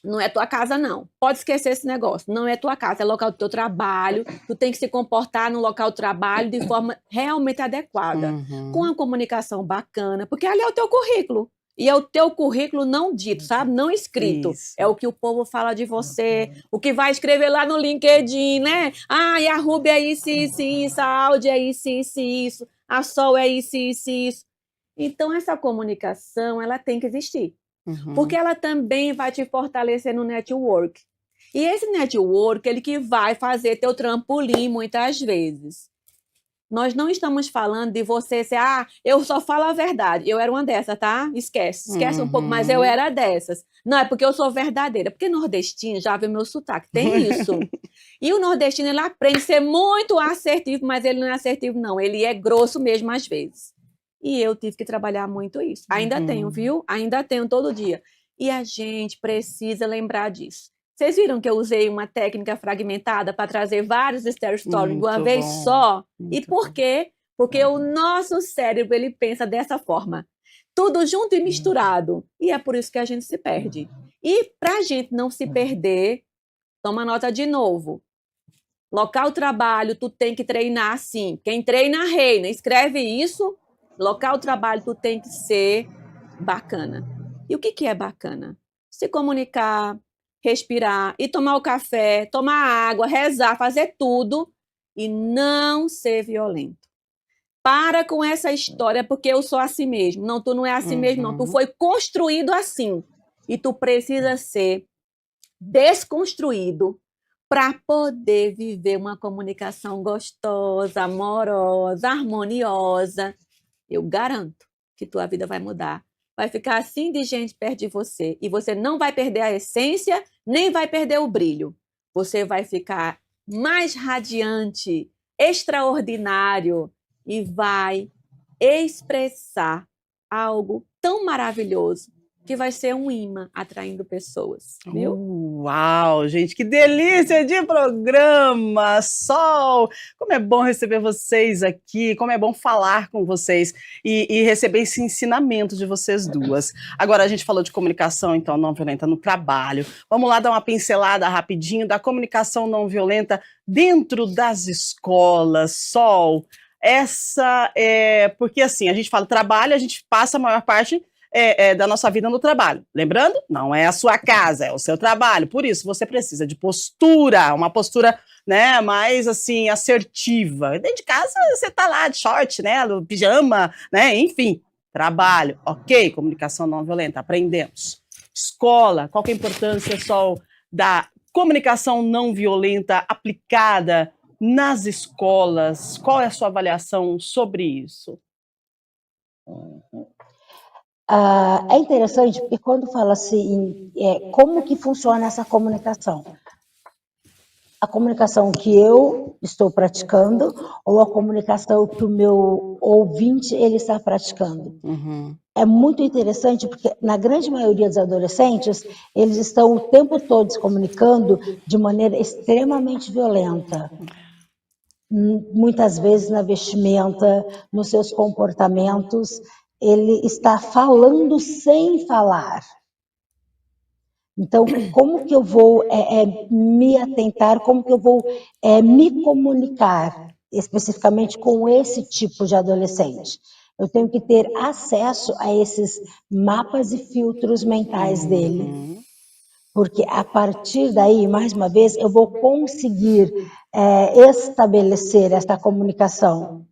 Não é tua casa, não. Pode esquecer esse negócio. Não é tua casa, é local do teu trabalho. Tu tem que se comportar no local do trabalho de forma realmente adequada. Com a comunicação bacana, porque ali é o teu currículo. E é o teu currículo não dito, sabe? Não escrito. Isso. É o que o povo fala de você. O que vai escrever lá no LinkedIn, né? Ah, e a Rúbia é isso, isso, isso. A Áudia é isso, isso, isso. A Sol é isso, isso, isso. Então, essa comunicação, ela tem que existir. Porque ela também vai te fortalecer no network. E esse network, ele que vai fazer teu trampolim muitas vezes. Nós não estamos falando de você ser, eu só falo a verdade. Eu era uma dessas, tá? Esquece um pouco, mas eu era dessas. Não, é porque eu sou verdadeira. Porque nordestino, já viu meu sotaque, tem isso. E o nordestino, ele aprende a ser muito assertivo, mas ele não é assertivo, não. Ele é grosso mesmo às vezes. E eu tive que trabalhar muito isso. Ainda tenho, viu? Ainda tenho todo dia. E a gente precisa lembrar disso. Vocês viram que eu usei uma técnica fragmentada para trazer vários storytelling de uma vez só? E por quê? Porque o nosso cérebro, ele pensa dessa forma. Tudo junto e misturado. E é por isso que a gente se perde. E para a gente não se perder, toma nota de novo. Local trabalho, tu tem que treinar assim. Quem treina, reina. Escreve isso. Local trabalho, tu tem que ser bacana. E o que é bacana? Se comunicar, respirar, ir tomar o café, tomar água, rezar, fazer tudo e não ser violento. Para com essa história, porque eu sou assim mesmo. Não, tu não é assim mesmo, não. Tu foi construído assim. E tu precisa ser desconstruído para poder viver uma comunicação gostosa, amorosa, harmoniosa. Eu garanto que tua vida vai mudar. Vai ficar assim de gente perto de você. E você não vai perder a essência, nem vai perder o brilho. Você vai ficar mais radiante, extraordinário e vai expressar algo tão maravilhoso que vai ser um imã atraindo pessoas, viu? Uau, gente, que delícia de programa! Sol, como é bom receber vocês aqui, como é bom falar com vocês e receber esse ensinamento de vocês duas. Agora, a gente falou de comunicação, então, não violenta no trabalho. Vamos lá dar uma pincelada rapidinho da comunicação não violenta dentro das escolas. Sol, porque assim, a gente fala trabalho, a gente passa a maior parte da nossa vida no trabalho. Lembrando, não é a sua casa, é o seu trabalho. Por isso, você precisa de postura, uma postura, né, mais assim, assertiva. Dentro de casa, você tá lá de short, né, no pijama, né, enfim. Trabalho, ok, comunicação não violenta, aprendemos. Escola, qual que é a importância, Sol, da comunicação não violenta aplicada nas escolas? Qual é a sua avaliação sobre isso? É interessante porque quando fala assim, como que funciona essa comunicação? A comunicação que eu estou praticando ou a comunicação que o meu ouvinte ele está praticando? É muito interessante porque na grande maioria dos adolescentes, eles estão o tempo todo se comunicando de maneira extremamente violenta. Muitas vezes na vestimenta, nos seus comportamentos, ele está falando sem falar. Então, como que eu vou me atentar, como que eu vou me comunicar especificamente com esse tipo de adolescente? Eu tenho que ter acesso a esses mapas e filtros mentais dele. Porque a partir daí, mais uma vez, eu vou conseguir estabelecer essa comunicação.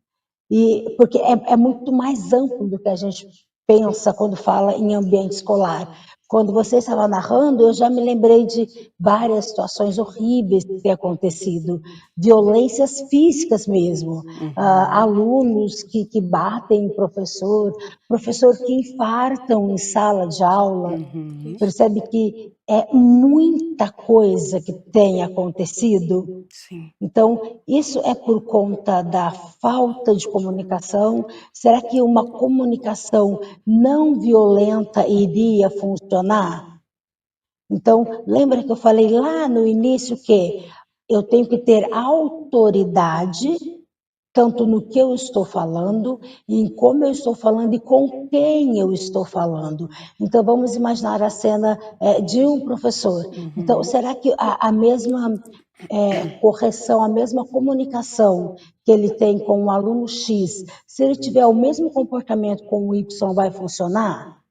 Porque é muito mais amplo do que a gente pensa quando fala em ambiente escolar. Quando você estava narrando, eu já me lembrei de várias situações horríveis que têm acontecido, violências físicas mesmo, alunos que batem em professor que infartam em sala de aula. Percebe que é muita coisa que tem acontecido? Sim. Então, isso é por conta da falta de comunicação? Será que uma comunicação não violenta iria funcionar? Então, lembra que eu falei lá no início que eu tenho que ter autoridade, tanto no que eu estou falando, e em como eu estou falando e com quem eu estou falando. Então, vamos imaginar a cena de um professor. Então, será que a mesma correção, a mesma comunicação que ele tem com o aluno X, se ele tiver o mesmo comportamento com o Y, vai funcionar?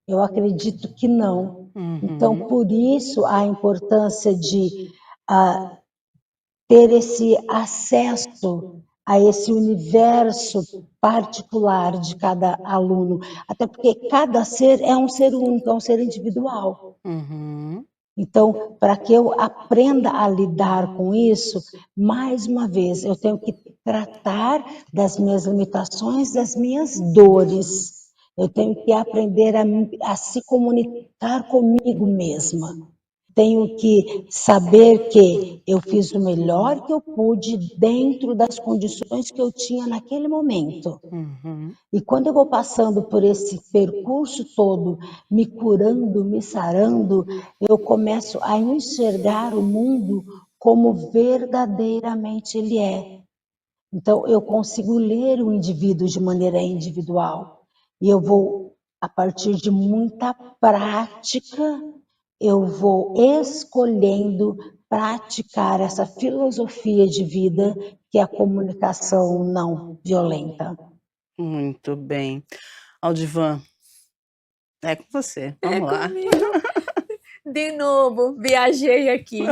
Eu acredito que não. Então, por isso, a importância de ter esse acesso a esse universo particular de cada aluno, até porque cada ser é um ser único, é um ser individual. Então, para que eu aprenda a lidar com isso, mais uma vez, eu tenho que tratar das minhas limitações, das minhas dores. Eu tenho que aprender a se comunicar comigo mesma. Tenho que saber que eu fiz o melhor que eu pude dentro das condições que eu tinha naquele momento. E quando eu vou passando por esse percurso todo, me curando, me sarando, eu começo a enxergar o mundo como verdadeiramente ele é. Então, eu consigo ler o indivíduo de maneira individual. E eu vou, a partir de muita prática, eu vou escolhendo praticar essa filosofia de vida que é a comunicação não violenta. Muito bem. Aldivan, é com você. Vamos lá. Comigo. De novo, viajei aqui.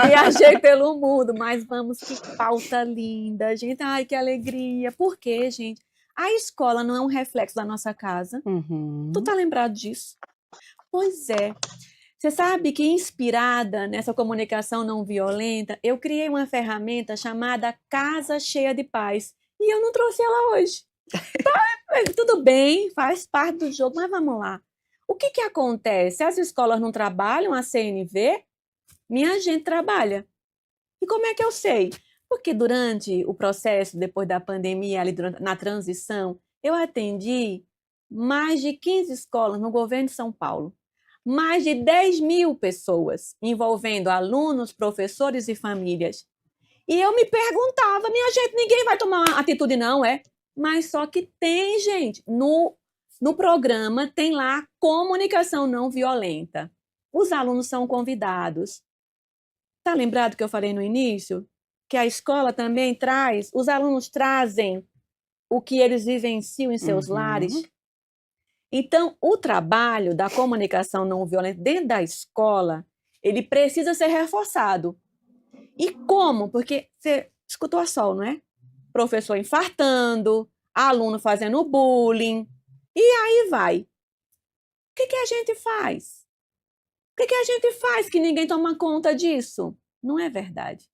Viajei pelo mundo, mas vamos, que pauta linda, gente. Ai, que alegria. Por quê, gente? A escola não é um reflexo da nossa casa. Tu tá lembrado disso? Pois é. Você sabe que, inspirada nessa comunicação não violenta, eu criei uma ferramenta chamada Casa Cheia de Paz. E eu não trouxe ela hoje. Tá, tudo bem, faz parte do jogo, mas vamos lá. O que acontece? As escolas não trabalham a CNV? Minha gente trabalha. E como é que eu sei? Porque durante o processo, depois da pandemia, ali na transição, eu atendi mais de 15 escolas no governo de São Paulo. Mais de 10.000 pessoas, envolvendo alunos, professores e famílias. E eu me perguntava, minha gente, ninguém vai tomar uma atitude não, é? Mas só que tem, gente, no programa tem lá comunicação não violenta. Os alunos são convidados. Tá lembrado que eu falei no início? Que a escola também traz, os alunos trazem o que eles vivenciam em seus lares. Então, o trabalho da comunicação não violenta dentro da escola, ele precisa ser reforçado. E como? Porque você escutou a Sol, não é? Professor infartando, aluno fazendo bullying, e aí vai. O que a gente faz? O que a gente faz que ninguém toma conta disso? Não é verdade.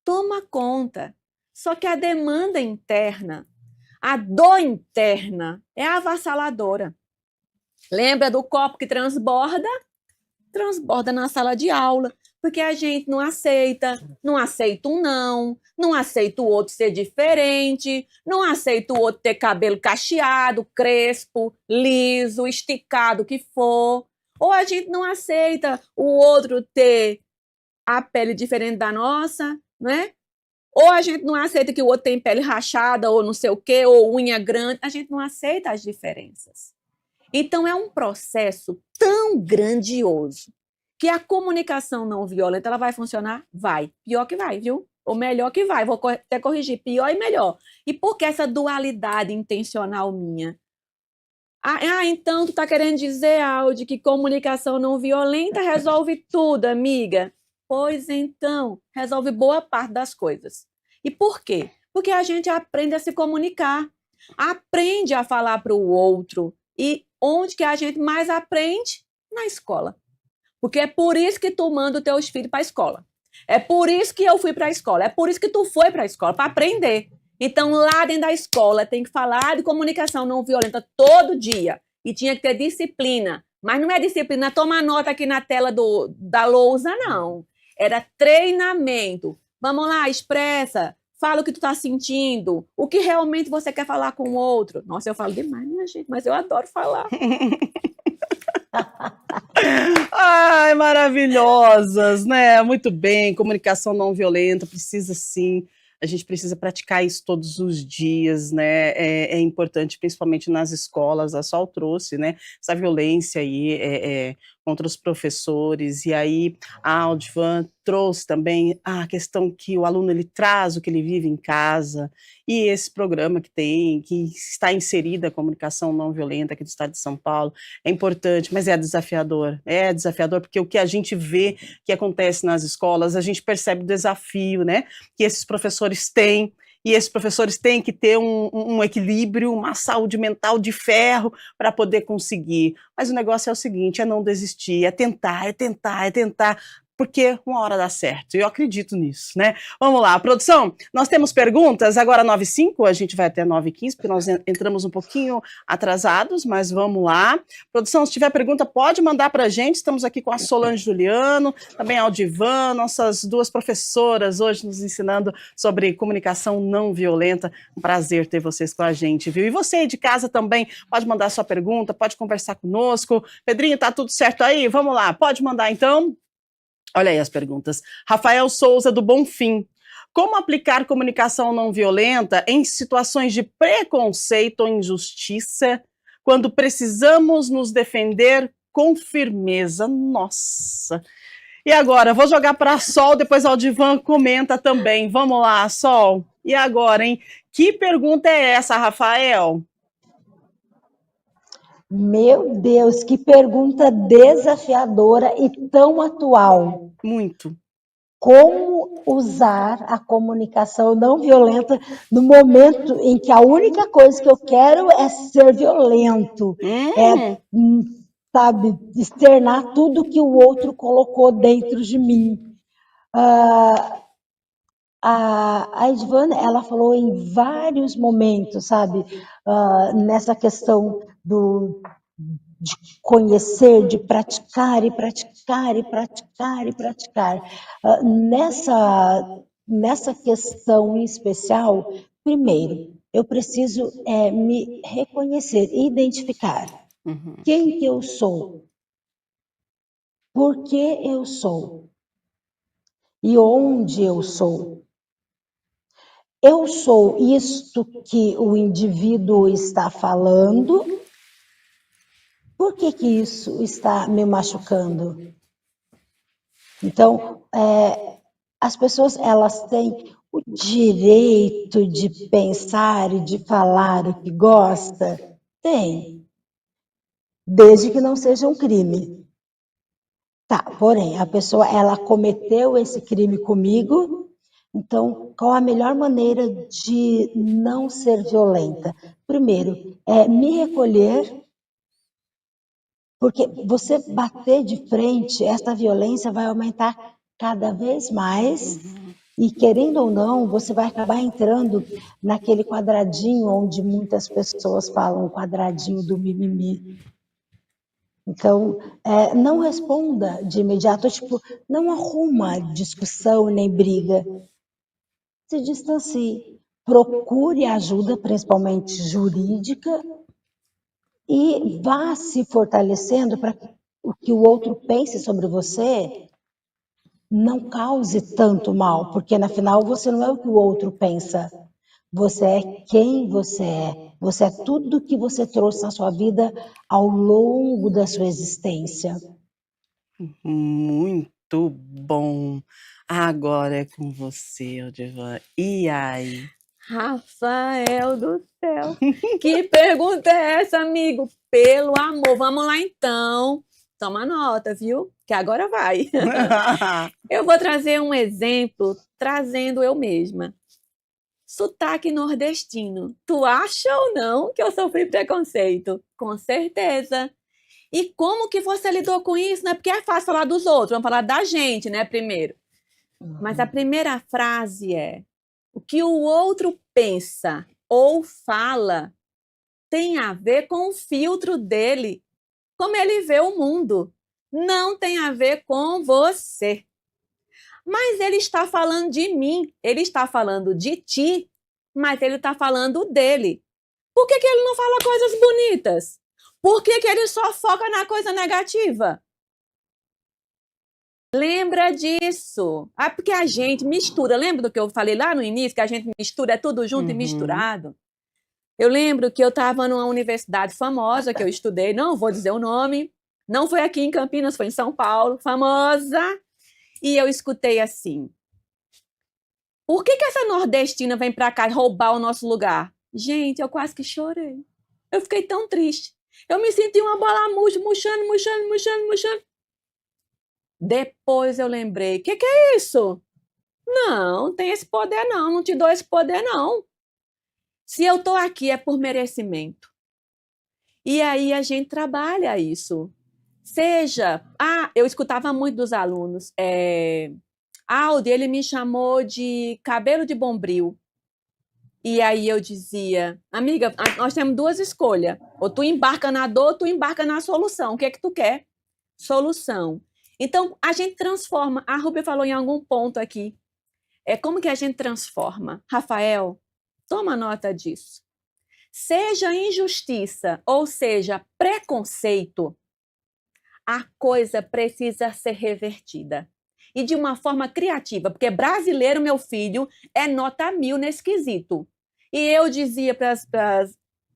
Toma conta. Só que a demanda interna, a dor interna é avassaladora. Lembra do copo que transborda? Transborda na sala de aula, porque a gente não aceita um não aceita o outro ser diferente, não aceita o outro ter cabelo cacheado, crespo, liso, esticado, o que for. Ou a gente não aceita o outro ter a pele diferente da nossa, não é? Ou a gente não aceita que o outro tem pele rachada, ou não sei o quê, ou unha grande. A gente não aceita as diferenças. Então, é um processo tão grandioso que a comunicação não violenta, ela vai funcionar? Vai. Pior que vai, viu? Ou melhor que vai. Vou até corrigir. Pior e melhor. E por que essa dualidade intencional minha? Então tu tá querendo dizer, Aldi, que comunicação não violenta resolve tudo, amiga? Pois então, resolve boa parte das coisas. E por quê? Porque a gente aprende a se comunicar, aprende a falar para o outro e onde que a gente mais aprende? Na escola. Porque é por isso que tu manda os teus filhos para a escola. É por isso que eu fui para a escola. É por isso que tu foi para a escola, para aprender. Então, lá dentro da escola, tem que falar de comunicação não violenta todo dia. E tinha que ter disciplina. Mas não é disciplina, tomar nota aqui na tela da lousa, não. Era treinamento. Vamos lá, expressa. Fala o que tu tá sentindo. O que realmente você quer falar com o outro. Nossa, eu falo demais, minha gente, mas eu adoro falar. Ai, maravilhosas, né? Muito bem, comunicação não violenta, precisa sim, a gente precisa praticar isso todos os dias, né? É importante, principalmente nas escolas, a Sol trouxe, né? Essa violência aí contra os professores, e aí a Aldivan trouxe também a questão que o aluno ele traz o que ele vive em casa, e esse programa que está inserida a comunicação não violenta aqui do estado de São Paulo, é importante, mas é desafiador porque o que a gente vê que acontece nas escolas, a gente percebe o desafio, né, que esses professores têm, e esses professores têm que ter um equilíbrio, uma saúde mental de ferro para poder conseguir. Mas o negócio é o seguinte, é não desistir, é tentar, porque uma hora dá certo, e eu acredito nisso, né? Vamos lá, produção, nós temos perguntas, agora 9h05, a gente vai até 9h15, porque nós entramos um pouquinho atrasados, mas vamos lá. Produção, se tiver pergunta, pode mandar para a gente, estamos aqui com a Solange Juliano, também a Aldivan, nossas duas professoras hoje nos ensinando sobre comunicação não violenta, um prazer ter vocês com a gente, viu? E você aí de casa também, pode mandar sua pergunta, pode conversar conosco. Pedrinho, tá tudo certo aí? Vamos lá, pode mandar então? Olha aí as perguntas. Rafael Souza, do Bonfim. Como aplicar comunicação não violenta em situações de preconceito ou injustiça quando precisamos nos defender com firmeza? Nossa. E agora, vou jogar para a Sol, depois a Aldivan comenta também. Vamos lá, Sol. E agora, hein? Que pergunta é essa, Rafael? Meu Deus, que pergunta desafiadora e tão atual. Muito. Como usar a comunicação não violenta no momento em que a única coisa que eu quero é ser violento, sabe, externar tudo que o outro colocou dentro de mim. A Edvana, ela falou em vários momentos, sabe, nessa questão de conhecer, de praticar e praticar e praticar e praticar. Nessa questão em especial, primeiro, eu preciso me reconhecer, identificar quem que eu sou, por que eu sou e onde eu sou. Eu sou isto que o indivíduo está falando. Por que que isso está me machucando? Então, as pessoas, elas têm o direito de pensar e de falar o que gosta? Tem. Desde que não seja um crime. Tá, porém, a pessoa, ela cometeu esse crime comigo, então, qual a melhor maneira de não ser violenta? Primeiro, me recolher. Porque você bater de frente, essa violência vai aumentar cada vez mais e, querendo ou não, você vai acabar entrando naquele quadradinho onde muitas pessoas falam, o quadradinho do mimimi. Então, não responda de imediato, tipo, não arruma discussão nem briga. Se distancie, procure ajuda, principalmente jurídica, e vá se fortalecendo para que o que o outro pense sobre você não cause tanto mal, porque, afinal, você não é o que o outro pensa. Você é quem você é. Você é tudo que você trouxe na sua vida ao longo da sua existência. Muito bom. Agora é com você, Aldivan. E aí? Rafael do céu, que pergunta é essa, amigo? Pelo amor, vamos lá então. Toma nota, viu? Que agora vai. Eu vou trazer um exemplo trazendo eu mesma. Sotaque nordestino. Tu acha ou não que eu sofri preconceito? Com certeza. E como que você lidou com isso, né? Porque é fácil falar dos outros, vamos falar da gente, né, primeiro. Mas a primeira frase é: o que o outro pensa ou fala tem a ver com o filtro dele, como ele vê o mundo. Não tem a ver com você. Mas ele está falando de mim, ele está falando de ti, mas ele está falando dele. Por que ele não fala coisas bonitas? Por que ele só foca na coisa negativa? Lembra disso. Porque a gente mistura. Lembra do que eu falei lá no início, que a gente mistura, é tudo junto e misturado? Eu lembro que eu estava numa universidade famosa que eu estudei, não vou dizer o nome, não foi aqui em Campinas, foi em São Paulo, famosa, e eu escutei assim: por que essa nordestina vem para cá roubar o nosso lugar? Gente, eu quase que chorei. Eu fiquei tão triste. Eu me senti uma bola murchando. Depois eu lembrei, que é isso? Não tem esse poder não te dou esse poder não. Se eu estou aqui é por merecimento. E aí a gente trabalha isso. Eu escutava muito dos alunos, Aldi, ele me chamou de cabelo de bombril. E aí eu dizia: amiga, nós temos duas escolhas. Ou tu embarca na dor, ou tu embarca na solução. O que é que tu quer? Solução. Então, a gente transforma. A Rúbia falou em algum ponto aqui. Como que a gente transforma? Rafael, toma nota disso. Seja injustiça, ou seja, preconceito, a coisa precisa ser revertida. E de uma forma criativa, porque brasileiro, meu filho, é nota 1000 nesse quesito. E eu dizia para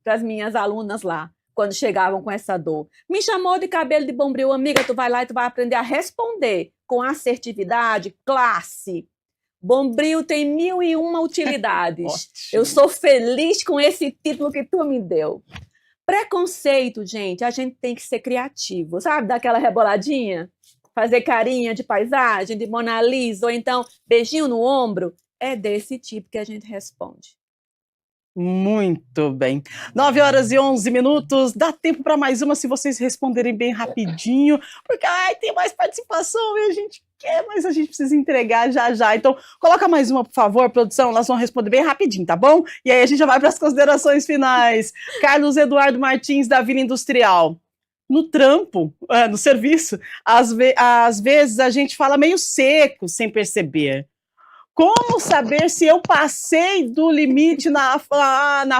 as minhas alunas lá, quando chegavam com essa dor, me chamou de cabelo de bombril, amiga, tu vai lá e tu vai aprender a responder com assertividade, classe. Bombril tem 1001 utilidades. Eu sou feliz com esse título que tu me deu. Preconceito, gente, a gente tem que ser criativo, sabe? Daquela reboladinha, fazer carinha de paisagem, de Mona Lisa, ou então beijinho no ombro. É desse tipo que a gente responde. Muito bem. 9h11. Dá tempo para mais uma se vocês responderem bem rapidinho, porque tem mais participação e a gente quer, mas a gente precisa entregar já. Então, coloca mais uma, por favor, produção. Elas vão responder bem rapidinho, tá bom? E aí a gente já vai para as considerações finais. Carlos Eduardo Martins, da Vila Industrial. No trampo, no serviço, às vezes a gente fala meio seco, sem perceber. Como saber se eu passei do limite na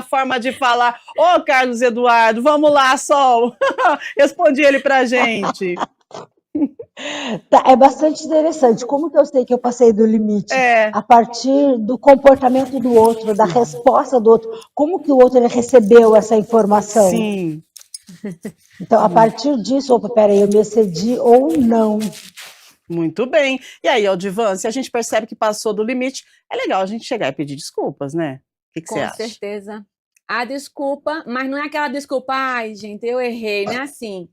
forma de falar? Ô, Carlos Eduardo, vamos lá, Sol. Responde ele pra gente. Tá, é bastante interessante. Como que eu sei que eu passei do limite? A partir do comportamento do outro, da resposta do outro. Como que o outro recebeu essa informação? Sim. Então, a partir disso, peraí, eu me excedi ou não. Muito bem. E aí, Aldivan, se a gente percebe que passou do limite, é legal a gente chegar e pedir desculpas, né? O que você acha? Com certeza. A desculpa, mas não é aquela desculpa, ai, gente, eu errei, não é assim.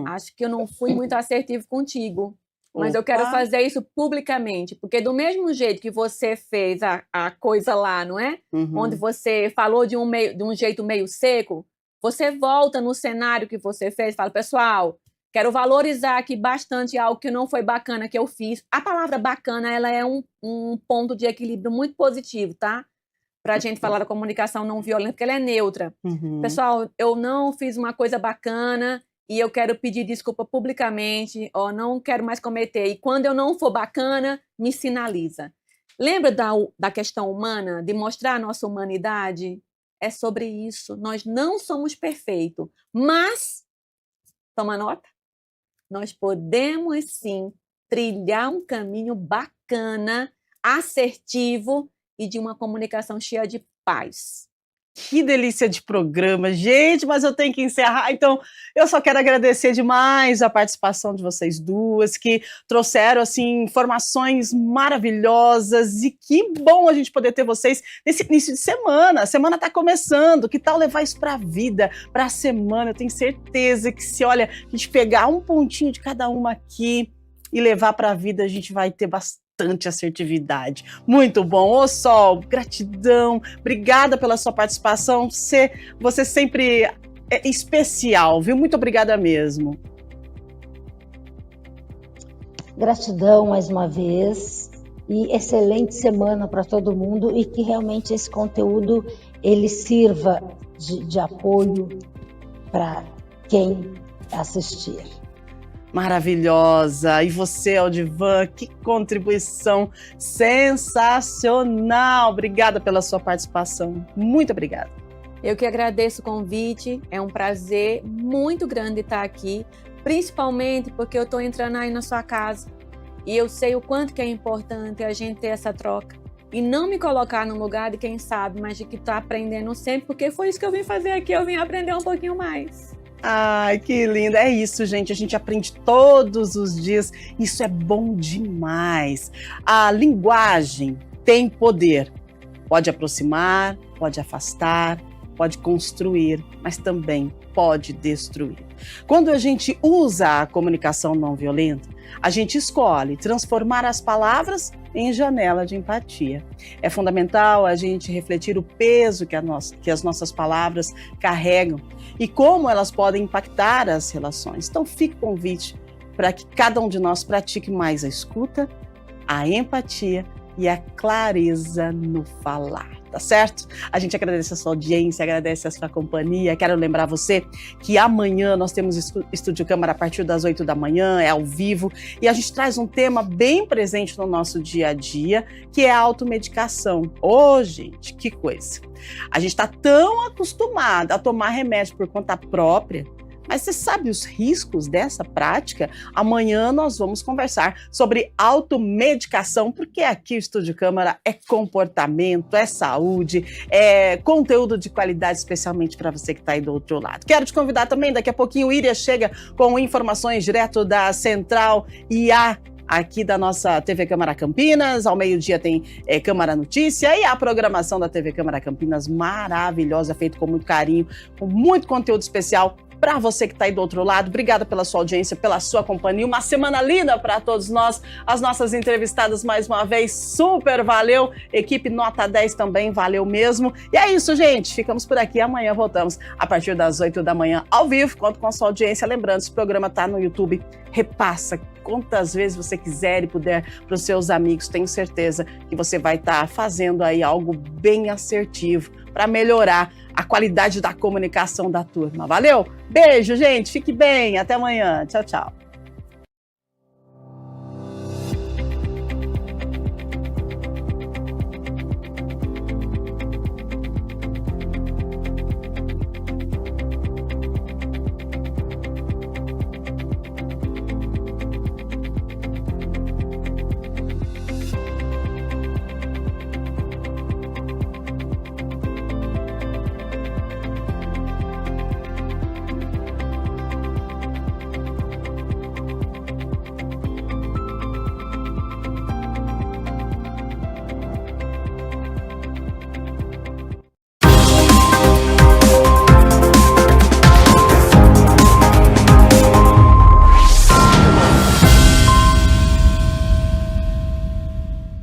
Acho que eu não fui muito assertivo contigo, mas eu quero fazer isso publicamente, porque do mesmo jeito que você fez a coisa lá, não é? Onde você falou de um jeito meio seco, você volta no cenário que você fez e fala: pessoal, quero valorizar aqui bastante algo que não foi bacana que eu fiz. A palavra bacana, ela é um ponto de equilíbrio muito positivo, tá? Para a gente falar da comunicação não violenta, porque ela é neutra. Pessoal, eu não fiz uma coisa bacana e eu quero pedir desculpa publicamente, ou não quero mais cometer. E quando eu não for bacana, me sinaliza. Lembra da questão humana, de mostrar a nossa humanidade? É sobre isso. Nós não somos perfeitos, mas, toma nota, nós podemos sim trilhar um caminho bacana, assertivo e de uma comunicação cheia de paz. Que delícia de programa, gente, mas eu tenho que encerrar, então eu só quero agradecer demais a participação de vocês duas, que trouxeram, assim, informações maravilhosas, e que bom a gente poder ter vocês nesse início de semana. A semana está começando, que tal levar isso para a vida, para a semana? Eu tenho certeza que se, olha, a gente pegar um pontinho de cada uma aqui e levar para a vida, a gente vai ter bastante bastante assertividade. Muito bom. Ô Sol, gratidão, obrigada pela sua participação. Você sempre é especial, viu? Muito obrigada mesmo. Gratidão mais uma vez e excelente semana para todo mundo e que realmente esse conteúdo ele sirva de apoio para quem assistir. Maravilhosa! E você, Aldivan, que contribuição sensacional! Obrigada pela sua participação. Muito obrigada. Eu que agradeço o convite. É um prazer muito grande estar aqui, principalmente porque eu estou entrando aí na sua casa e eu sei o quanto que é importante a gente ter essa troca e não me colocar no lugar de quem sabe, mas de que está aprendendo sempre, porque foi isso que eu vim fazer aqui, eu vim aprender um pouquinho mais. Ai, que lindo. É isso, gente. A gente aprende todos os dias. Isso é bom demais. A linguagem tem poder. Pode aproximar, pode afastar, pode construir, mas também pode destruir. Quando a gente usa a comunicação não violenta, a gente escolhe transformar as palavras em janela de empatia. É fundamental a gente refletir o peso que as nossas palavras carregam e como elas podem impactar as relações. Então, fica o convite para que cada um de nós pratique mais a escuta, a empatia e a clareza no falar. Tá certo? A gente agradece a sua audiência, agradece a sua companhia. Quero lembrar você que amanhã nós temos Estúdio Câmara a partir das 8 da manhã, é ao vivo, e a gente traz um tema bem presente no nosso dia a dia, que é a automedicação. Ô, gente, que coisa! A gente está tão acostumado a tomar remédio por conta própria, mas você sabe os riscos dessa prática? Amanhã nós vamos conversar sobre automedicação, porque aqui o Estúdio Câmara é comportamento, é saúde, é conteúdo de qualidade, especialmente para você que está aí do outro lado. Quero te convidar também, daqui a pouquinho o Iria chega com informações direto da Central IA, aqui da nossa TV Câmara Campinas. Ao meio-dia tem Câmara Notícia e a programação da TV Câmara Campinas maravilhosa, feita com muito carinho, com muito conteúdo especial para você que está aí do outro lado. Obrigada pela sua audiência, pela sua companhia. Uma semana linda para todos nós. As nossas entrevistadas, mais uma vez, super valeu. Equipe nota 10 também, valeu mesmo. E é isso, gente. Ficamos por aqui. Amanhã voltamos a partir das 8 da manhã, ao vivo. Conto com a sua audiência. Lembrando, esse programa está no YouTube. Repassa quantas vezes você quiser e puder para os seus amigos. Tenho certeza que você vai estar fazendo aí algo bem assertivo para melhorar a qualidade da comunicação da turma. Valeu? Beijo, gente. Fique bem. Até amanhã. Tchau, tchau.